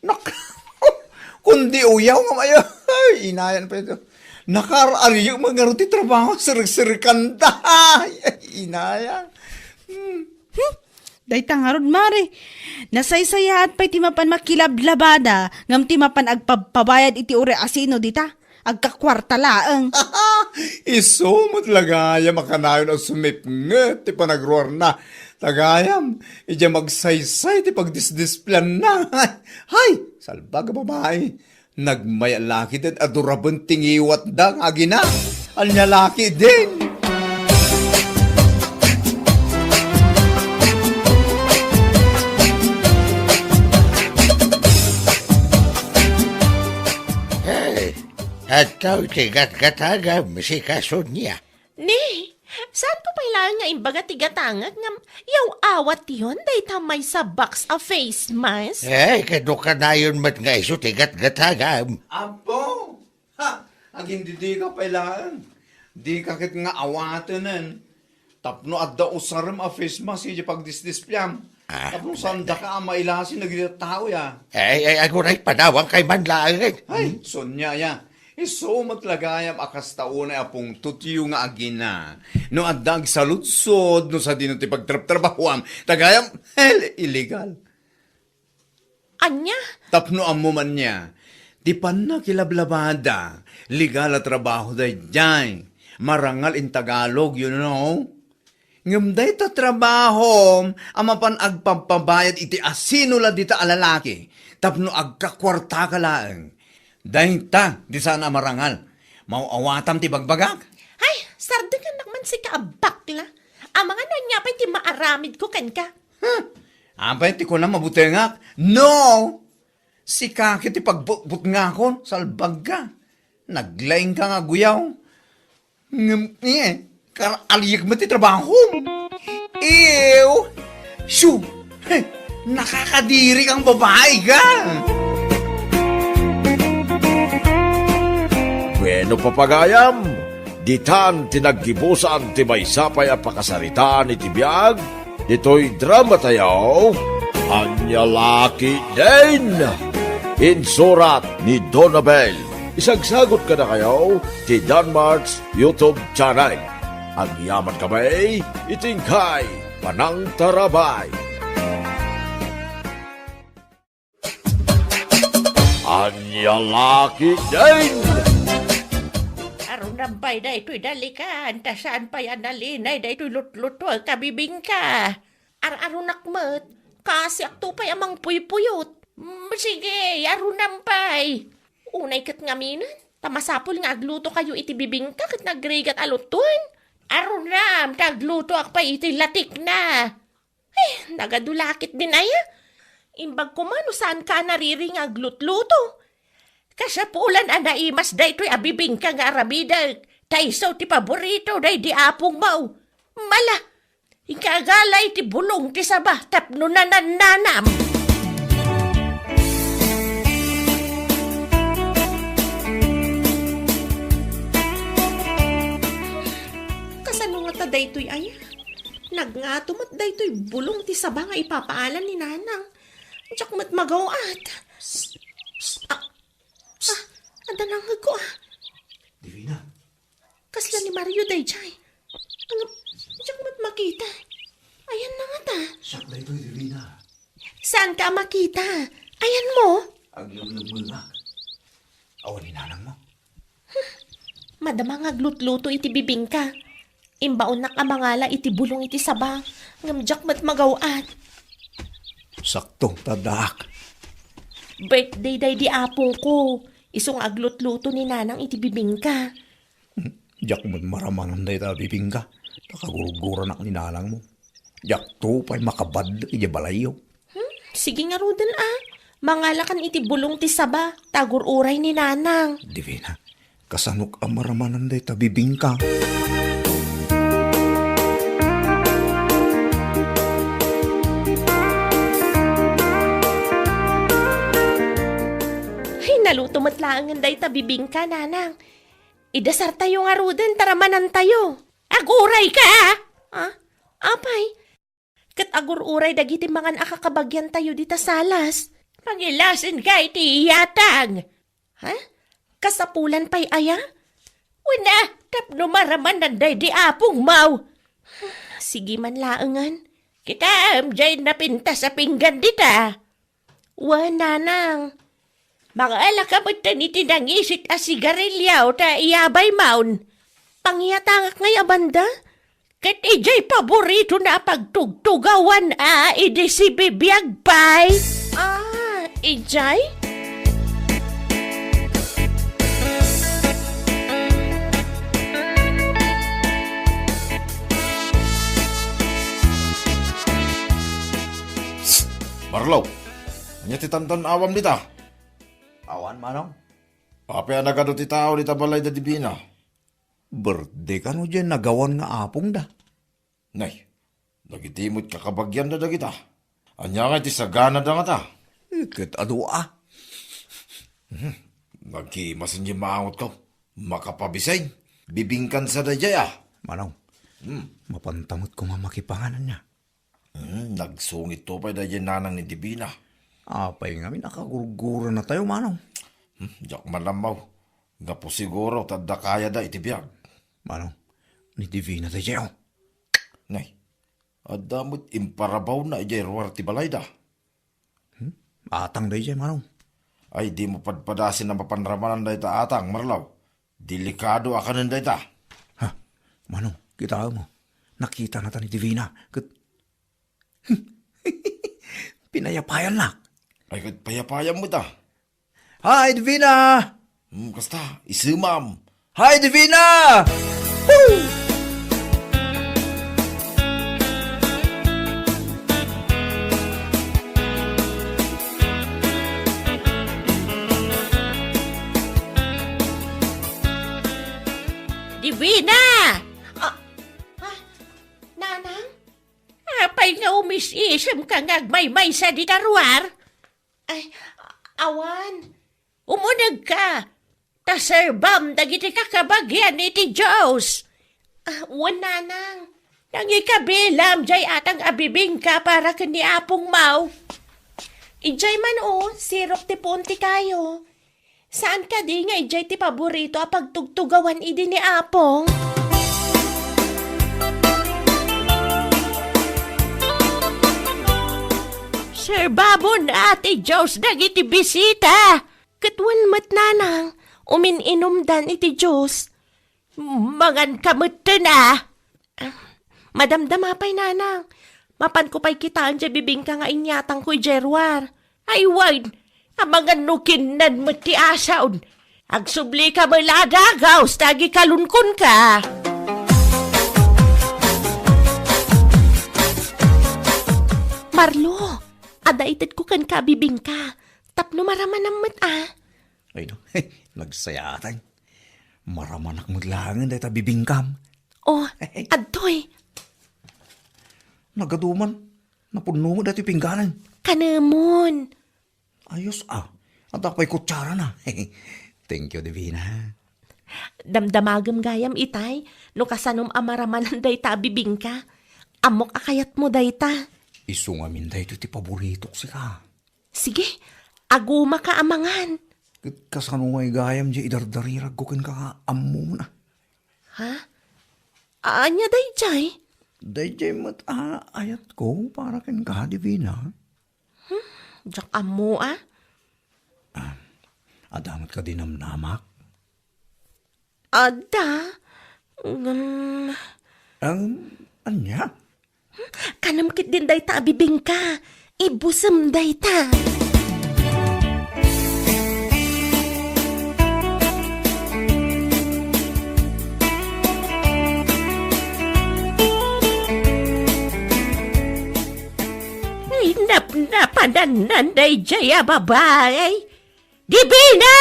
Nak, kundi uyaw nga maya. Ay, inayan pa ito. Nakaraan yung mga ruti trabaho, sirik-sirikan ta. Inayan. Day tangarod mare. Nasaysayat pa'y timapan makilablabada, ngam timapan agpabayad iti ure asino dita. Agkakwarta laeng. Isumot lagayam makanayon ang sumipnget, ti panagruar na. Tagayam, ija magsaysay, ti pagdisdisplan na. Hay, salbaga babae. Nagmayalaki din, adorabon tingiwat dang agina. Anyalaki din. At tao tigat-gataga, masika Sonya. Ni, saan ko pailangan nga imbaga tigatangag nga yaw awat yun day tamay sa box a face mask? Ay, kado ka na yun mat nga iso tigat-gataga. Apo! Ha! Ang hindi di ka pailaan. Di kakit nga awatanan. Tapno at da usaram a face mask ija pagdisdisplayam. Tapno sanda ka ang mailasin na gina tao ya. Ay, ako na'y panawang kay manlaang. Ay, Sonya ya. Isumat lagayam akas taunay apong tutyo nga agina. No adag saludsod, no sa dino ti pagtrabahuam. Tagayam, illegal. Anya? Tapno ang mo man niya. Di pa na kilablabada. Legal at trabaho day dyan. Marangal in Tagalog, you know? Ngam day ta trabaho, amapan agpampabayad iti asinula dita alalaki. Tapno agkakwarta ka laeng. Day ta, di sana marangal. Mauawatam ti bagbagak. Ay, sardagan naman si kaabakla. Ang mga nanya pa ti maaramid ko kan ka. Abay, ti ko na mabutengak. No! Si kakit ti pagbutbut nga kon, salbag ka. Naglaing ka nga guyaw. Karaalig mo ti trabaho. Ew! Shoo! Heh, nakakadiri kang babae ka. Bueno papagayam, ditan tinaggibusan ti maysapay a pakasarita ni tibiyag, dito'y drama tayaw, Anyalaki din! Insurat ni Donabel. Isagsagot ka na kayo ti Danmarks YouTube channel. Ang yaman kamay, itingkay, panang tarabay. Anyalaki din! Aron nampay da ito'y dalikan, tasaan pa yan nalinay da ito'y lutluto, kabibing ka. Aron nakmet, kasi akto pa'y amang puypuyot. Sige, aron nampay. Unay kat ngaminan, tamasapol nga agluto kayo iti bibing ka kat nagrigat alutuan. Aron ram, tagluto ak pa iti latik na. Nagadulakit din aya. Imbag ko man, saan ka nariring aglut-luto? Kasapulan anaimas da ito'y abibing ka nga arabida. Taisaw ti paborito day di apong mau. Mala, ikagalay ti bulong ti sabah tapno nananam. Kasano nga ta da ito'y aya? Nagngatumot da ito'y bulong ti sabah nga ipapaalan ni nanang. Diyak mat magawat. Anda nangag ko Divina. Kasla ni Mario Dayjay. Diyak mat makita. Ayan na nga ta. Siyak na ito, Divina. Saan ka makita? Ayan mo. Aglulog mo na. Awan ni nanang mo. Madama nga glut-luto iti bibing ka. Imbaon na kamangala iti bulong iti sabang. Ngam diyak mat magawat. Sakto, tadak. Birthday day di apong ko. Isong aglut-luto ni nanang iti bibing ka. Diyak mo maramanan day ta bibingka. Nakagurugura na ni nanang mo. Diyak to pa'y makabad iti balayo. Sige nga Ruden Mangalakan iti bulong ti saba. Tagur-uray ni nanang. Divina, kasanok ang maramanan day ta bibingka. Naluto matlaangan day tabibing ka, nanang. Idasar tayo nga Ruden, taramanan tayo. Aguray ka, Apay, kat agururay dagiti mangan akakabagyan tayo dita salas. Pangilasin ka iti iyatang. Kasapulan pa'y aya? Wala, tapno maramanan day di apong mau. Sige man laangan. Kita amjay napinta sa pinggan dita. Nanang. Mga alakamot na ni tinangisit a sigarilyaw ta iyabay maun. Pangyatangak ngay abanda? Kat ijay paborito na pagtugtugawan idi si bibiyag pay. Ijay? Marlaw, anya ti tantan awam dita. Awan, manong. Papaya na ka ti tao dita balay da Divina. Birthday ka no dyan, nagawan nga apong da. Nay, nagitimot kakabagyan da kita. Anya nga ti sagana da nga ta. Kat adua. Nagkimasin yung maangot ko. Makapabisay. Bibingkan sa dayay Manong, mapantamot ko mamakipanganan niya. Nagsungit to pa dayay nanang ni Divina. Apay nga, nakagurugura na tayo, manong. Diyak malamaw. Nga po siguro, tadda kaya da itibiyag. Manong, ni Divina tayo. Ngay, adamot imparabaw na ijay ruwar ti balay da. Atang day jay, Manong. Ay, di mo padpadasin na mapanramanan da ita atang, Marlaw. Delikado akanin da ita. Ha? Manong, kita mo. Nakita na ta ni Divina. Pinayapayan na. Ay, kat payapayam mo ta. Hi, Divina! Kasta, isimam. Hi, Divina! Divina! Nanang? Apay nga umis-isem ka ngagmay-may sa ditarwar? Ay, awan. Umunag ka! Taserbam dagiti kakabagyan ni ti Diyos! Wan, nanang. Nang ikabilam jay atang abibing ka para kani apong mau. Ijay man sirok ti punti kayo. Saan ka di nga ijay ti paborito a pagtugtugawan idi ni Apong? Sir Babon ati Diyos dagiti bisita! Katwan mat nanang, umininumdan iti Diyos. Mangan kamute na! Madamdama pa'y nanang. Mapan ko pa'y kitaan dya bibing ka nga inyatang ko'y jerwar. Ay wag! Amangan nukinan mo ti asaon. Agsubli ka maladagaw, stagi kalunkon ka. Marlo, adaited ko kan kabibing ka. Tapno maraman ang Ay no, nagsayatan. Maramanak mo langan dahil tabibingkam. Oh, adtoy, Nagaduman. Napuno mo dati pingganan. kanemon. Ayos At ako'y kutsara na. Thank you, Divina. Damdamagam gayam itay, no kasanom amaramanan day tabibing ka. Amok akayat mo day ta. Isungamin dahil ito ti paboritok si ka. Sige, aguma ka amangan. Kasano ngay gayam di idardarirag ko kin ka ammo na. Ha? Anya day jay? Dahil mat ayat ko para kin ka, Divina. Jak amo Adamat ka dinamnamak. Ada? Anya? Kanamkit din day ta abibing ka. Ibusam day ta. Ay napananan day jaya babae. Divina!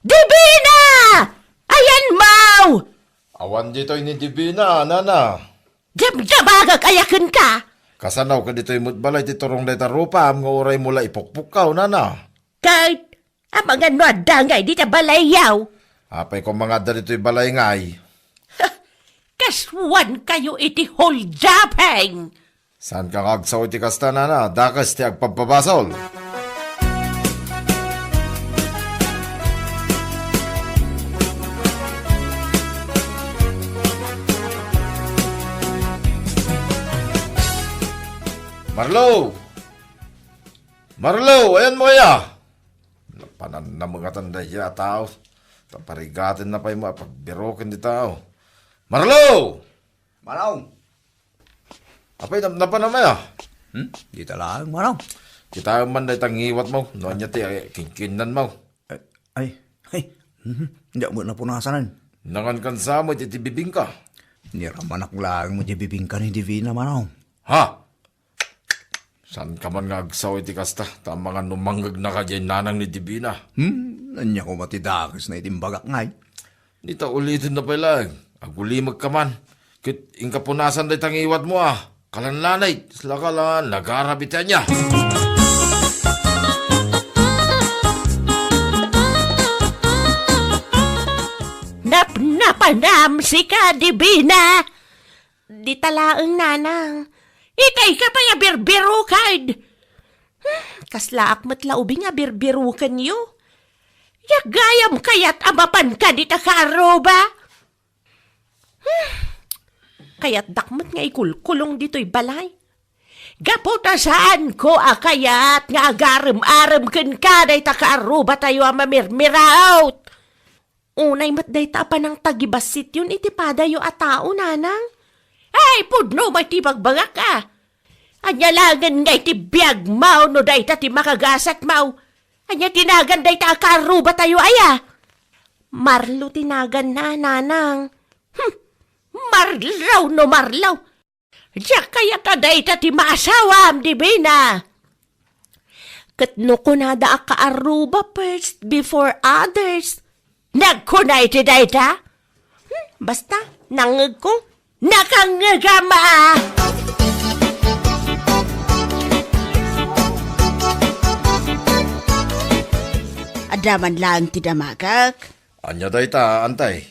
Divina! Ayan mau! Awan dito ni Divina, nana. Jabagag ayakan ka! Kasanaw ka dito imutbalay ti turong dayta rupa, am nga oray mula ipukpukaw, nana. Kahit amangan no adangay di ta balayaw. Apay ko mga dito balay ngay. Kaswan kayo iti holdapeng. Saan ka kagsaw iti kasta, nana? Dakas ti agpapabasol. Marlo! Marlo! Ayan mo kaya! Napanan na mga tanda siya, tao. Taparigatin na pa yung mga pagbirokin di tao. Marlo! Manong! Apay, napanamay ah. Di talang, Manong. Kita man na itangiwat mo. Noon niya ti kingkinan mo. Ay. Hindi mo napunasanan. Nangan kan sa mo, itibibing ka. Niramanak lang mo di bibingka ni Divina, Manong. Ha? Saan ka man nga agsaw iti kasta? Tama nga numanggag na ka dyan nanang ni Divina. Nanya ko matidakis na itimbagak ngay. Di ta ulitin na pala. Agulimag ka man. Kit ingkapunasan day tangiwat mo ah. Kalanlanay. Sila ka lang. Nagarabitan niya. Napanam si ka, Divina. Di talaang nanang. Itay ka pa ya birbirukad. Kaslaak matlaubing nga birbirukan yo. Yagayam kayat amapan ka di takaro ba? Kaya't dakmat nga ikulkulong dito'y balay. Gaputasaan ko akayat nga agaram-aram ken ka day takaaruba tayo ang mamirmiraut. Unay mat day pa ng tagibasit yun itipada yo a tao nanang. Ay pudno may tibagbagak ka. Anyalangan ngay ti biyag mau no day ta ti makagasat mau. Anya tinagan day ta akaruba tayo aya. Marlo tinagan na nanang. Marlaw no marlaw. Diyak kaya taday ta ti maasawam, di ba na? Katno ko na da akaaruba first before others. Nagkunay ti day ta? Basta, nangag ko. Nakangagama! Adaman lang ti damagak. Anya dayta, antay.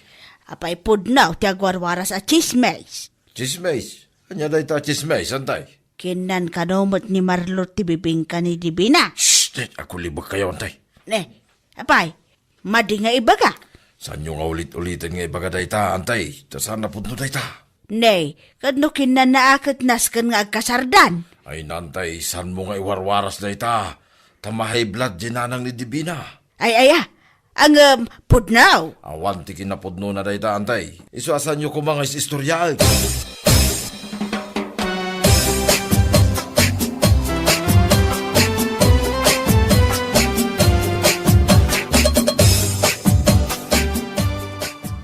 Apay pudnaw ti agwarwaras a chismes. Chismes. Anya dayta chismes, antay. Kinan kanomot ni Marlo ti bibingka ni Divina. Shh! Ako libag kayo, antay. Ne, apay, madi nga ibaga. Saan nyo nga ulit-ulitin nga ibaga dayta, antay? Tasan na punto dayta. Ne, kadno kinan naakit naskan nga agkasardan. Ay nantay, saan mo nga iwarwaras dayta? Tamahay blood dinanang ni Divina. Ay, ang pudnaw. Awan ti kinapudno na dayta, antay. Isuasan nyo ko mga istoryal.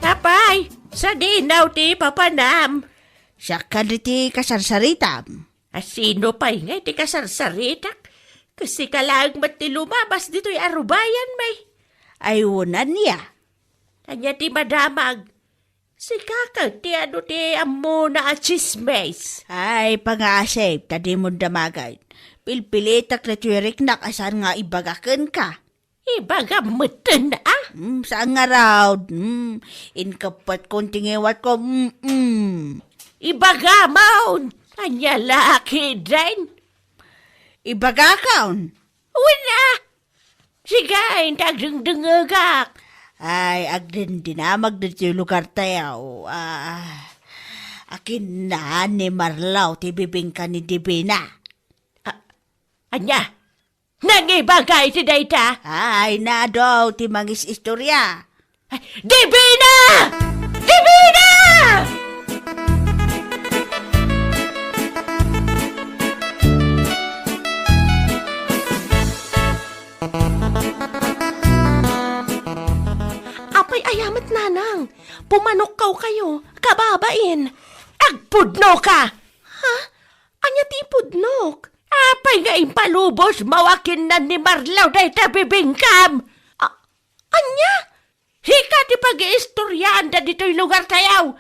Apay, sa dinaw ti papanam. Siya ka ti kasarsaritam. Sino pa nga ti kasarsaritak? Kasi kalang mati lumabas dito'y arubayan may. Ayunan niya. Kanya ti madamag. Si kakag ti ano ti amo na chismes. Ay, pangasip, tadi mo damagay. Pilpilitak na tuwirik na kasan nga ibagakan ka. Ibaga matan ah. Saan nga raw? Inkapat konting ewat ko. Ibaga maun. Kanya laki din. Ibagakaon. Wala. Sigay, tagdengdengagak. Ay, agdin dinamag dito yung lugar tayo. Akin na ni Marlaw, ti bibingka ni Divina. Anya, nangibagay ti dayta. Ay, na daw, ti mangis istorya. Divina! Divina! Apay ayamat nanang, pumanok kayo, kababain. Agpudno ka! Ha? Anya ti pudnok? Apay nga impalubos mawakin na ni Marlaw day tabibingkam. Anya? Hika ti pag-iistoryan da dito'y lugar tayaw.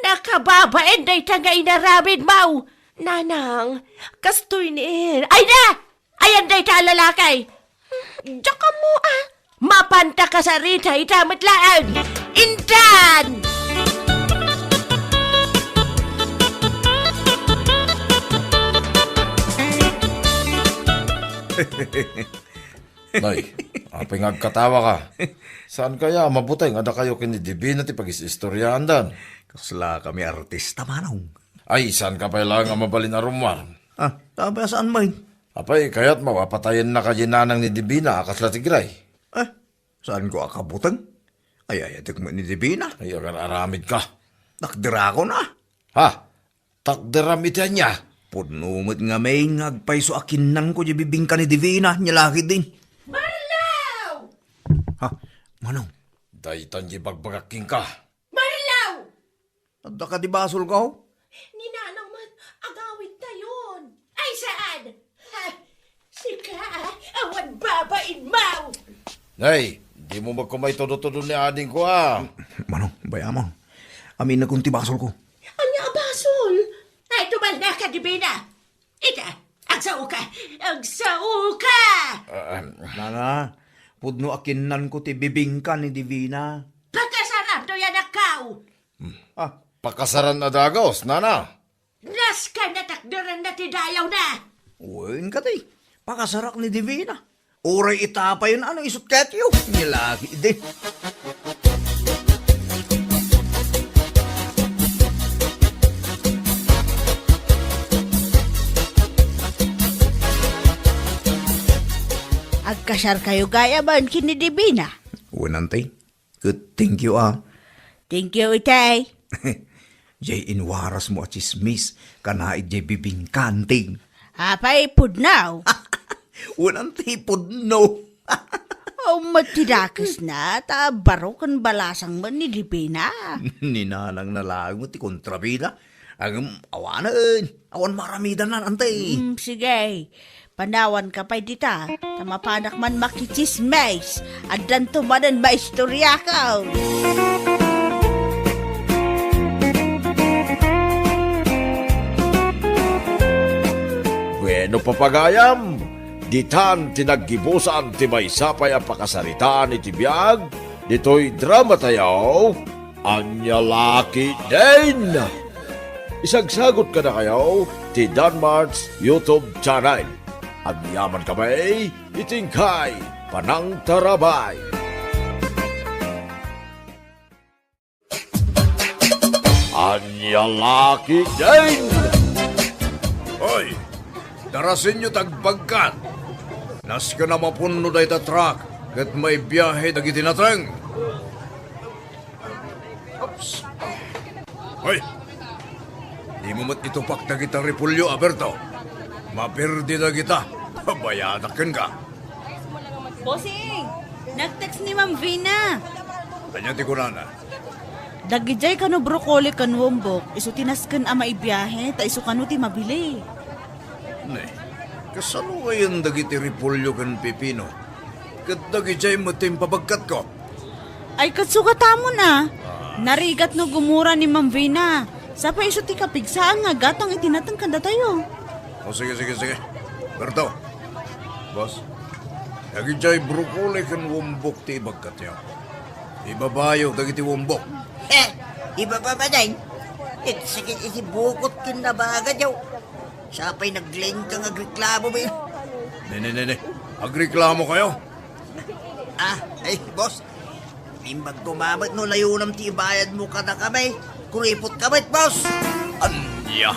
Nakababain day ta nga inaramid mau. Nanang, kastoy ni... Ay na! Ayan day ta lalakay. Diyan ka mo ah. Mapanta ka sa rita itamatlaan. Indan! Nay, apay ngagkatawa ka. Saan kaya mabutay nga da kayo kini Divina ti pag-istoryahan dan? Kasla kami artista manong. Ay, saan ka pa lang nga mabalin arumar? Tama saan may? Apay, kaya't mawapatayin na ka ginanang ni Divina akas latigray. Saan ko akabutang? Ay, mo ni Divina. Ay, agar aramid ka. Nakdira ko na. Ha? Takderam iti niya. Pudnumot nga may ngagpay so akinan ko di bibingka ni Divina. Nyalaki din. Marlaw! Ha? Manong? Daytan di bagbagaking ka. Marlaw! Tanda ka di basol ko? Ninanang man, agawid tayon. Ay, saan? Ha? Sika, awan babain mau. Nay, di mo magkumay todo-todo ni ading ko Manong, bayamon. Amin na kung tibasol ko. Anya abasol? Ay, tumal na ka, Divina. Ita, agsao ka. Agsao ka! Nana, pudno akinan ko ti bibingka ni Divina. Pagkasarap to yan akaw. Pakasaran na dagos, nana. Nas ka natakdaran na tidayaw na. Uwin ka ti. Pakasarak ni Divina. Oray itapa yun ano isot ketyo. Nilagi din. Nagkasar kayo gaya man kini Divina. Unantay. Good, thank you ah. Thank you, itay. Jay inwaras mo at chismis. Kanaid jay bibingkanting. Hapay pudnaw. Unantay pudno. O matirakas na, ta baro kan balasang man ni Divina. Ninanang nalagot ti kontrabida. Ang awanan. Awan maramida na antay. Sige, panawan ka pa dita. Tamapanak man makichismes. At danto manan maistorya ka. Bueno papagayam, ditan tinaggibusan ti may sapay ang pakasaritaan iti biyag, dito'y drama tayo, Anya Laki din! Isagsagot ka na kayo ti Danmart's YouTube channel. Ang yaman kamay, itingkay, panang tarabay. Anya Laki din! Hoy, darasin nyo tagbagkat. Nas ka na mapuno day ta truck. Kat may biyahe dagiti natang. Oops. Hoy, di mo mat itupak na kita repulyo, Aberto. Mapirdi na kita. Bayadakan ka. Bossing, nag-text ni Ma'am Vina. Kanya ti kunana. Dagijay kano brokoli kan wombok, iso tinasken ama ibiyahe, ta iso kano ti mabili. Ne, kasano ngayon dagiti repulyo kan pipino? Kat dagijay mo timpabagkat ko. Ay katsugata mo na. Narigat no gumura ni Ma'am Vina. Sa pa iso ti kapigsaan nga gatang itinatang kanda tayo. O sige. Berto, boss, dagijay brokoli kan wombok ti bagkat niya. Ibabayo dagiti wombok. Iba pa ba din? Sige, bukot kin na baga daw. Sapay nag-link kang agreklamo ba yun? Ne. Agreklamo kayo? Boss. Imbag kumamat no layunam ti bayad mo ka na kamay. Kuripot kamay, boss. Anya.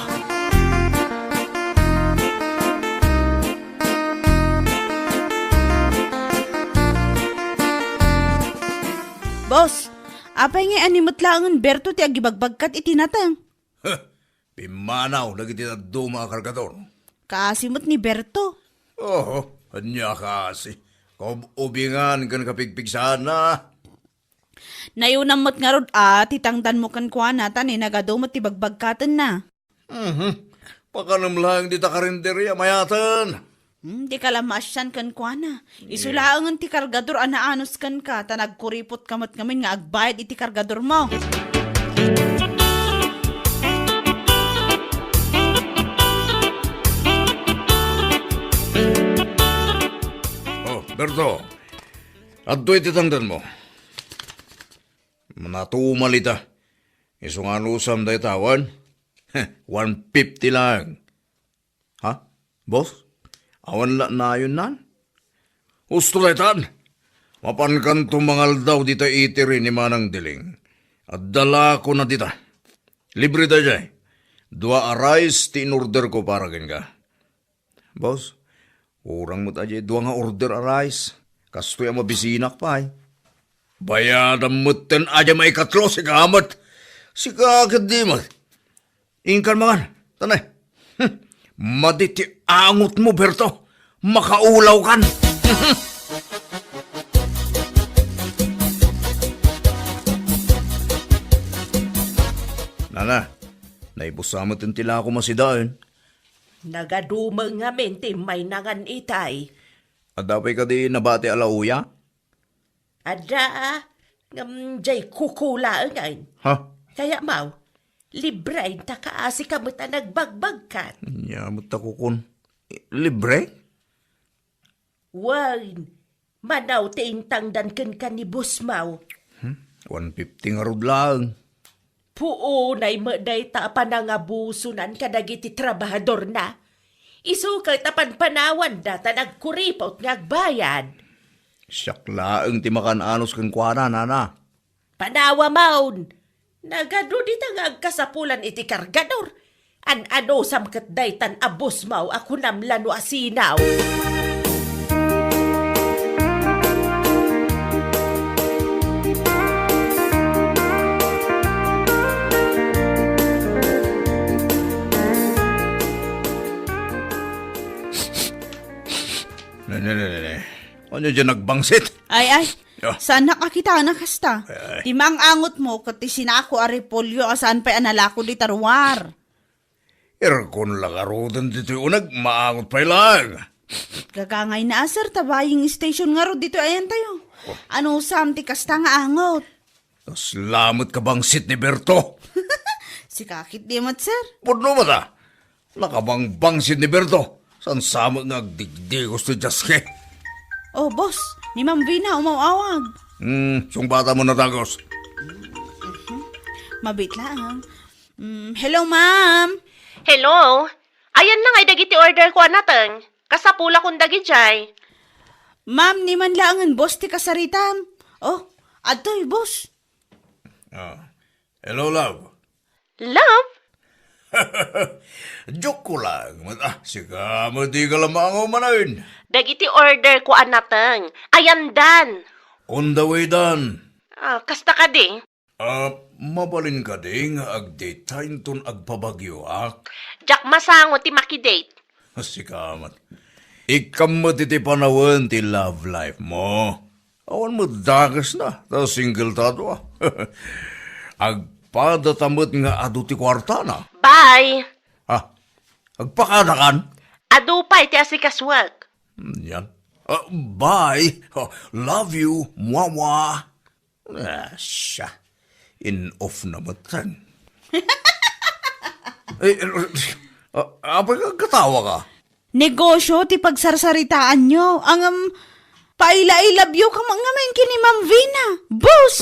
Boss, apay nga animot langan Berto ti agibagbagkat itinatang. Pimanaw, dagiti na duma kargador. Kaasimot ni Berto. Oo, anya kasi. Ubingan kan kapigpig sana. Nayunamot nga rod titangdan mo kan kwa natan nagadumot ti bagbagkatan na. Pakanam lang di ta karinderya mayatan. Di ka lamasyan kan kwa na. Isulaangan ti kargador anaanos kan ka, ta nagkuripot kamat ngamin nga agbayad iti kargador mo. Oh, Berto. Adto iti tangdan mo. Manatumalita. Isungan usam day tawan. 150 lang. Ha? Boss? Awan la na yun nan? Ustuletan. Mapankan tumangal daw dita itiri ni Manang Diling. At dala ko na dita. Libre da jay. 2 arais ti in-order ko para ka. Boss, urang mo tayo 2 nga order arais. Kastoy ang mabisinak pa Bayadan mo ten aja may katlo si kamat. Si kakad di mo. Ingkan mangan. Tanay. Maditi angot mo, Berto. Makaulaw kan. Nana, naibusamot yung tila ako masidaan. Nagadumang nga mente may nangan itay. Adapay ka di nabati alauya? Ada, jay kukula ngayon. Ha? Kaya mau, libre ta kaasi ka mo ta nagbagbagkat. Nyamot ako kun. Libre? Wan, manaw tangdan kan ni Busmaw. 150 nga rod lang. Puunay maday ta panangabusunan kadagiti trabahador na. Isukay tapan panawan data nagkuripot ngagbayad. Siyaklaang timakan anos kang kuana, nana. Panawa maun. Nagado di agkasapulan iti kargador. An-ano samkat daytan abos mau ako namlano asinaw. Ano dyan nagbangsit? Ay, Ah. saan nakakita na kasta? Ay. Di mang angot mo, kati sinako a repolyo, asaan pa analako di tarwar. Irkon lang arudan dito unag, maangot pa lang. Gagangay na sir, tabaying station nga ro dito ayan tayo. Ano samti kasta nga angot? Tas lamot ka bangsit ni Berto. Si kakit di mat sir. Pudno ba ta? Nakabang bangsit ni Berto. San samot nga digdi gusto jaske. Oh boss, ni Ma'am Vina umawawag. Sung bata mo na tagos. Mabit lang. Hello ma'am. Hello? Ayan na nga dagiti order ko anateng. Kasapula kong dagi jay. Ma'am, ni man laangan boss ti kasaritam. Oh, atoy boss. Hello, love. Love? Joke ko lang. Sika mo di ka lamang umanayin. Dagiti order ko anateng. Ayan dan. On the way done. Kasta ka di. Mabalin ka ding agdetayin ton agpabagyo ak. Jak masango ti makidate. Sikamat. Ikam mo titi panawan ti love life mo. Awan mo dagas na. Ta single tato ah. Agpadatamot nga adu ti kwarta na. Bye. Agpakadakan. Adupay ti asikaswag. Yan. Bye. Love you. Mwawa. Siya. In off na matan. Apa ka katawa ka? Negosyo ti pagsarsaritaan nyo. Ang paila-ilabyo ka mga men kini Ma'am Vina. Boss!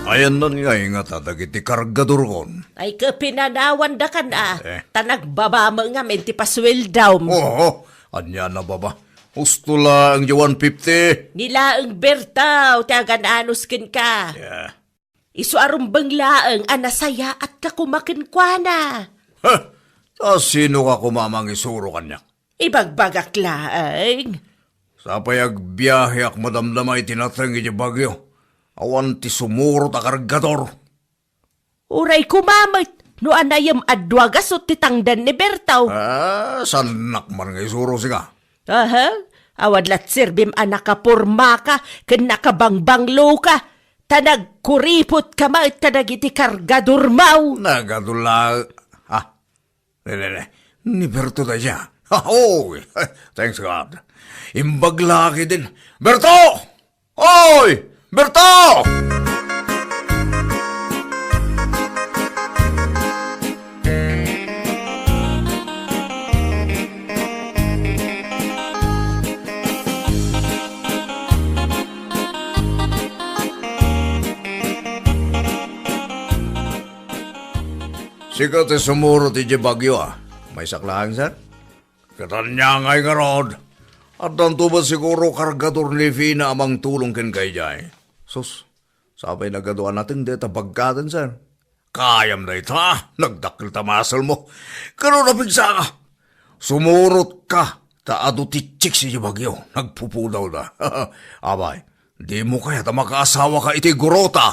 Ayan nun nga nga tatagiti kargador kon. Ay kapinanawan da ka na. Tanagbabama nga men ti pasweldaw mo. Oo. Anya na baba. Gusto lang yung 150. Nila ang bertaw, tagan anuskin ka. Yeah. Isu arumbang laang anasaya at kakumakin kwa na. Sino ka kumamang isuro kanya? Ibagbagak laang. Sa payag biyahe ak madamdamay tinatang iti bagyo. Awan ti sumuro ta kargador. Uray kumamit, no anayam adwagas o titangdan ni bertaw. Sanak man nga isuro siya. Aha, awad lat sirbim anak ka porma ka, ken nakabangbanglo ka. Tanag kuripot ka ma at tanag iti kargador mau. Nagadula. Ni Berto da siya. Oh, thanks God. Imbaglaki din. Berto! Oy! Berto! Sikat ti sumuro ti bagyo May saklahan, sir? Katanya ngay nga rod. At danto ba siguro kargador ni Vina amang tulong ken kay jay? Sus, sabay nagaduan natin deta bagkatan, sir. Kayam na ita, nagdakil tamasal mo. Karoon na pigsa ka. Sumurot ka, taado ti chik si bagyo. Nagpupudaw na. Abay, di mo kaya ta makaasawa ka iti gurota.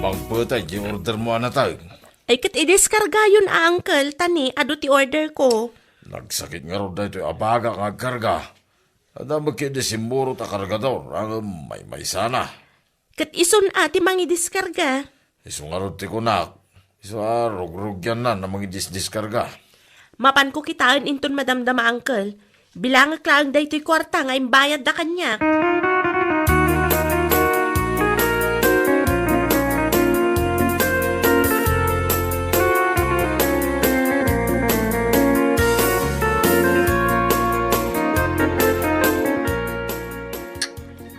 Bang putay, di order mo na tayo. Ay kat idiskarga yun, uncle. Tani, ado ti order ko. Nagsakit nga ro dito abaga nga karga. Ada magkidi si Muro ta kargador. Ang may sana. Kat ison ati mangi diskarga. Iso nga ro ti kunak. Iso rugrug yan na mga diskarga. Mapan ko kitaan inton madamdama, uncle. Bilangak lang da ito'y kwarta nga imbayad da kanya.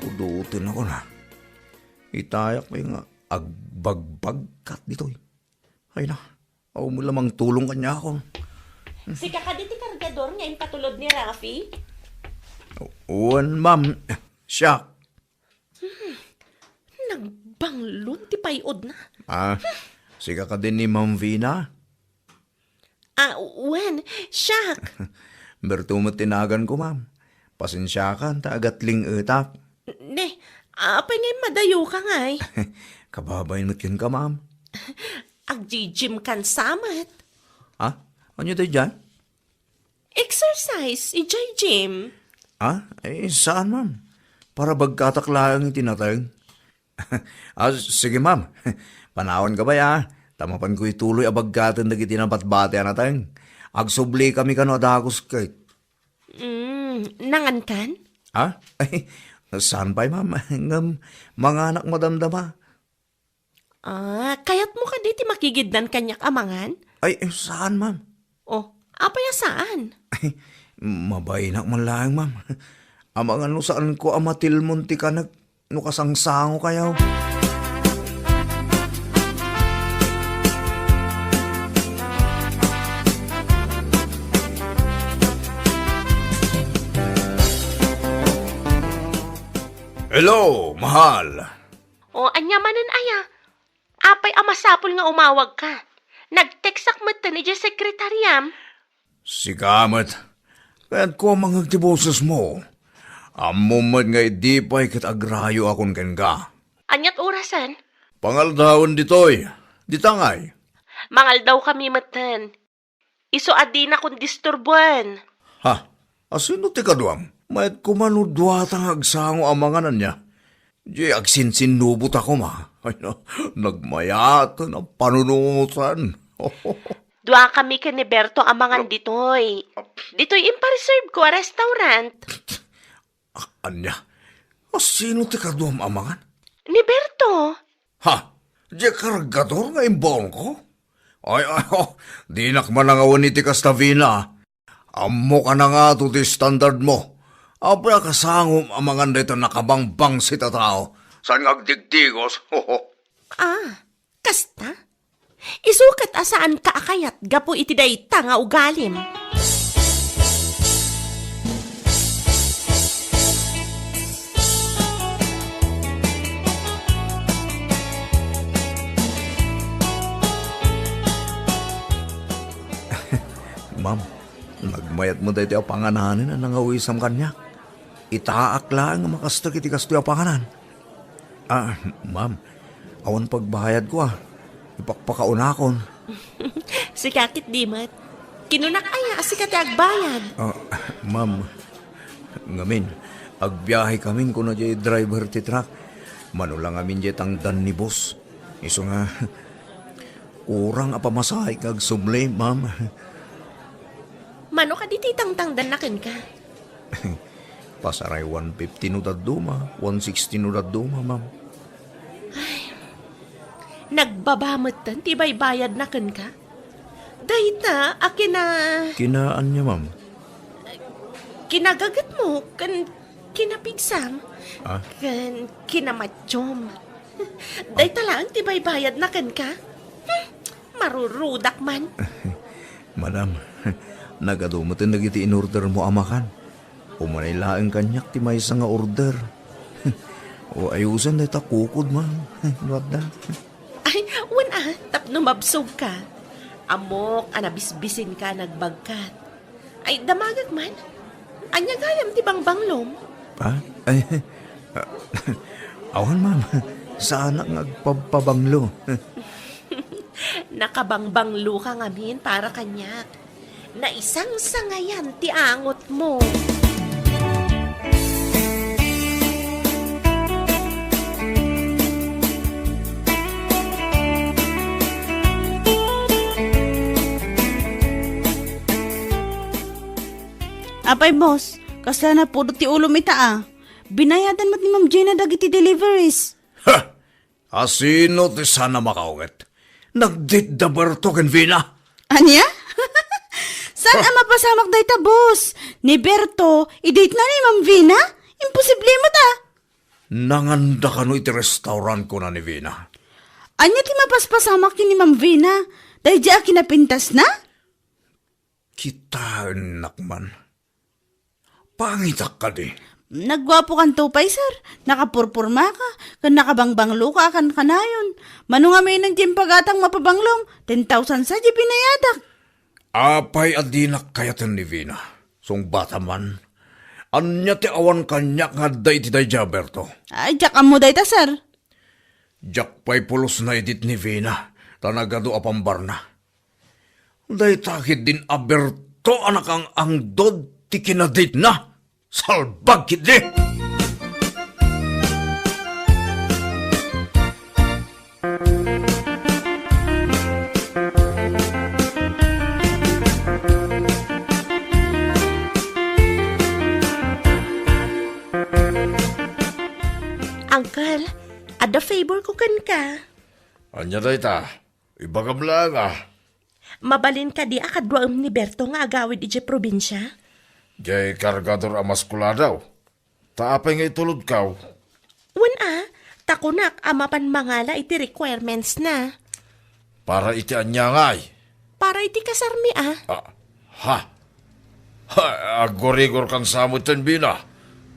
Pudutin ako na. Itayak ko yung agbagbagkat dito. Ay na, ako mo lamang tulong kanya ako. Si kakaditi kargador nga patulod ni Rafi. Uwan, ma'am. Siya. Nagbanglon ti payod na. Siga ka din ni Ma'am Vina. Wen, siya. Berto mo tinagan ko, ma'am. Pasensya ka, tagatling utak. Ne, Apay ngayon madayo ka ngay. Kababayin mo't kin ka, ma'am. Ag-gym kan samat. Ha? Ano tayo dyan? Exercise, ijay gym. Ha? Saan, ma'am? Para bagkataklaan yung tinatayang. Sige, ma'am. Panahon ka ba ya? Tamapan ko ituloy abagkatan na kitinabat-bate na tayong. Agsubli kami kano adagos kay. Nangan kan? Ha? Saan pa'y, ma'am? Mga anak madamdama. Kayat mo ka diti makigidnan kanyak amangan? Saan, ma'am? Oh, apaya saan? Mabainak man lang, ma'am. Amang ano saan ko amatil munti ka nukasangsango kayaw. Hello, mahal. O, anya manan aya. Apay amasapol nga umawag ka. Nag-textak mo ni dyan sekretaryam. Sigamat. Kaya't ko mga tiboses mo. Amumad nga di pa'y kitagrayo akong ka. Anyat orasan? Pangaldawon ditoy. Ditangay. Mangal daw kami matan. Iso adi na kung disturbuan. Ha? Asino ti kaduam? Mayat kumanudwatang agsango amanganan niya. Di agsinsinubot ako ma. Ay na, nagmayat na panunutan. Dua kami ka ni Berto amangan ditoy. Ditoy impareserve ko a restaurant. Anya? Asino ti kaduam amangan? Ni Berto. Ha? Di kargador nga imbong ko? Ay, di nakmanangawan ni ti Castavina. Amo ka na nga to ti standard mo. Abra kasangom amangan dito nakabangbang si tatao. Saan ngagdigdigos? Kasta? Isukat asaan ka akayat gapo iti dayta nga ugalim. Ma'am, nagmayat mo dito ang pangananin na nangawisam kanya. Itaak lang ang makastak iti kasto yung panganan. Ma'am, awan pagbayad ko ipakpakaunakon. Si kakit dimat. Kinunak aya si kati agbayad. Ma'am, ngamin, agbiyahe kami kung na jay driver ti truck. Manulang amin jay tangdan ni boss. Iso nga, kurang apamasahay kag sumle, ma'am. Mano ka di titang-tangdan na ken ka? Pasaray 150 no daduma, 160 no daduma, ma'am. Nagbabamot tan, tibay bayad na ken ka? Dayta, akina... Kinaan niya, ma'am. Kinagagat mo, kan kinapigsam. Ah? Kan kinamatsyom. Dayta lang, tibay bayad na ken ka? Marurudak man. Madam, nagadumutin nagiti in-order mo amakan. Umanay laeng kanyak ti may nga order. O ayusan na itakukod, ma'am. What da? Ay, tapno mabsog ka. Amok, anabisbisin ka, nagbagkat. Ay, damagag man. Anya gayam ti bangbangnom. Pa? Ay, awan, ma'am. Sana ngagpapabanglo. Nakabangbanglo ka ngamin para kanyak. Na isang sangayan ti angot mo. Apay, boss. Kasla na po ti ulo mita Binayadan mo't ni Ma'am Gina dagiti deliveries. Ha! Asino ti sana makaugat? Nagdit-dabar to ken Vina? Anya? Saan ang mapasamak day ta, boss? Ni Berto, i-date na ni Ma'am Vina? Imposible mo ta. Nanganda ka no iti restaurant ko na ni Vina. Anya ti mapaspasamak yun ni Ma'am Vina? Dahil di kinapintas na? Kita, nakman. Pangitak ka di. Nagwapo kan tupay, sir. Nakapurpurma ka. Kan nakabangbanglo ka kan kanayon. Mano nga may nang pagatang mapabanglong. 10,000 sa di binayadak. Apay adinak kayatan ni Vina. Song bata man. Anya ti awan kanyak nga day ti day Jaberto. Ay, jak mo day ta, sir. Jak pa'y pulos na edit ni Vina, tanagado apambar na. Day takid din Aberto anak ang angdod ti kinadit na. Salbag kidi! Uncle, ada favor ko kan ka. Anya day ta, ibagam lang Mabalin ka di akadwaam ni Berto nga agawid ije probinsya. Jay kargador amaskula daw. Taapay nga itulod kaw. Takunak amapan mangala iti requirements na. Para iti anya ngay. Para iti kasarmi Agorigor kan samutin Bina.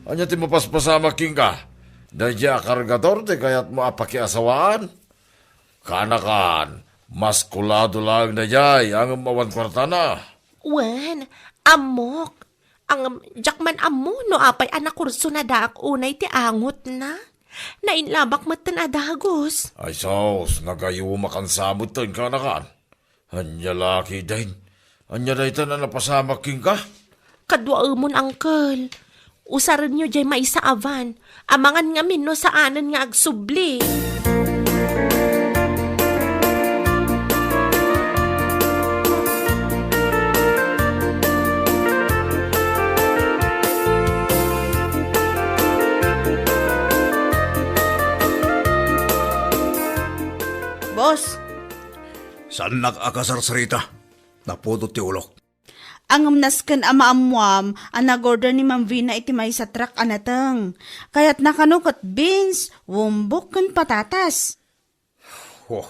Anya ti mapaspasama king ka. Dadya kargador ti kayat mo apakiasawaan. Kanakan, maskulado lang na jay ang mawan kwarta na. Wen, amok. Ang jakman amo no apay anak kurso na daak unay ti angot na. Nainlabak matan adagos. Ay sos, nagayuma kan samutin kanakan. Anya laki din. Anya day ta na napasama king ka. Kadwaamon, uncle. Usaran nyo jay maisa avan. Amangan nga min no saanan nga agsubli. Boss, Saan nakakasarsarita? Napudot ti ulok. ang amnasken ama amwam, ang nag-order ni Ma'am Vina iti may sa truck anateng. Kaya't nakanukot beans, wumbok kan patatas. Oh,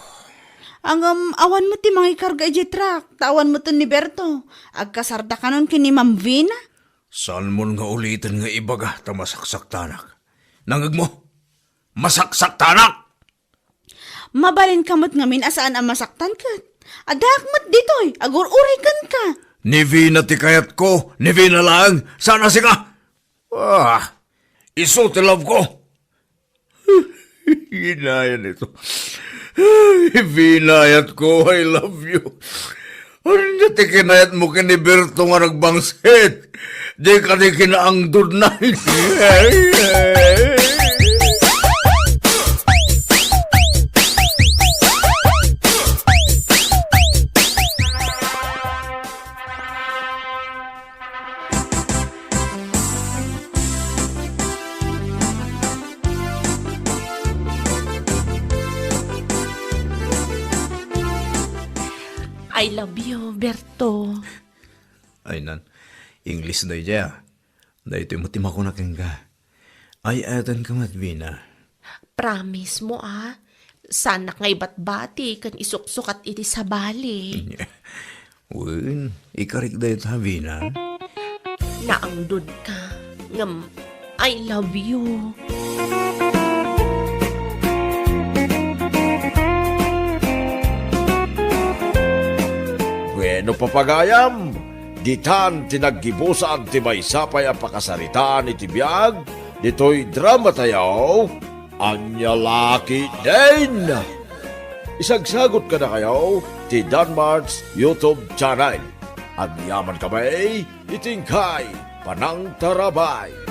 Ang awan mo ti mga ikarga iti truck, tawan mo to ni Berto. Agkasarda ka nun kini Ma'am Vina. saan mo nga ulitin nga ibaga ta masaksak tanak? Nangag mo? Masaksak tanak! Mabalin kamot ngamin asaan ang masaktan ka. Adakmat ditoy, agur-urikan ka. Ni Vina ti kayat ko, ni Vina lang, sana si ka! Iso ti love ko! Ginayan ito. Vinayat ko, I love you. Ano niya ti kinayat mo kiniberto nga nagbangsit? Di ka di kinaangdod na. I love you, Berto. Ay nan, English na iya. Na ito mo timako na ka. Ay atan ka mat, Vina. Promise mo Sana nga ibat-bati kan isuksukat iti sa bali. Wen, ikarik da ito, Vina. Naangdod ka. Ngam, I love you. Bueno papagayam, ditan tinaggibusan ti maysapay ang pakasaritaan iti biyag, dito'y drama tayaw, anya laki din. Isagsagot ka na kayo, ti Danmarks YouTube channel. Ang yaman kamay, itingkay, panang tarabay.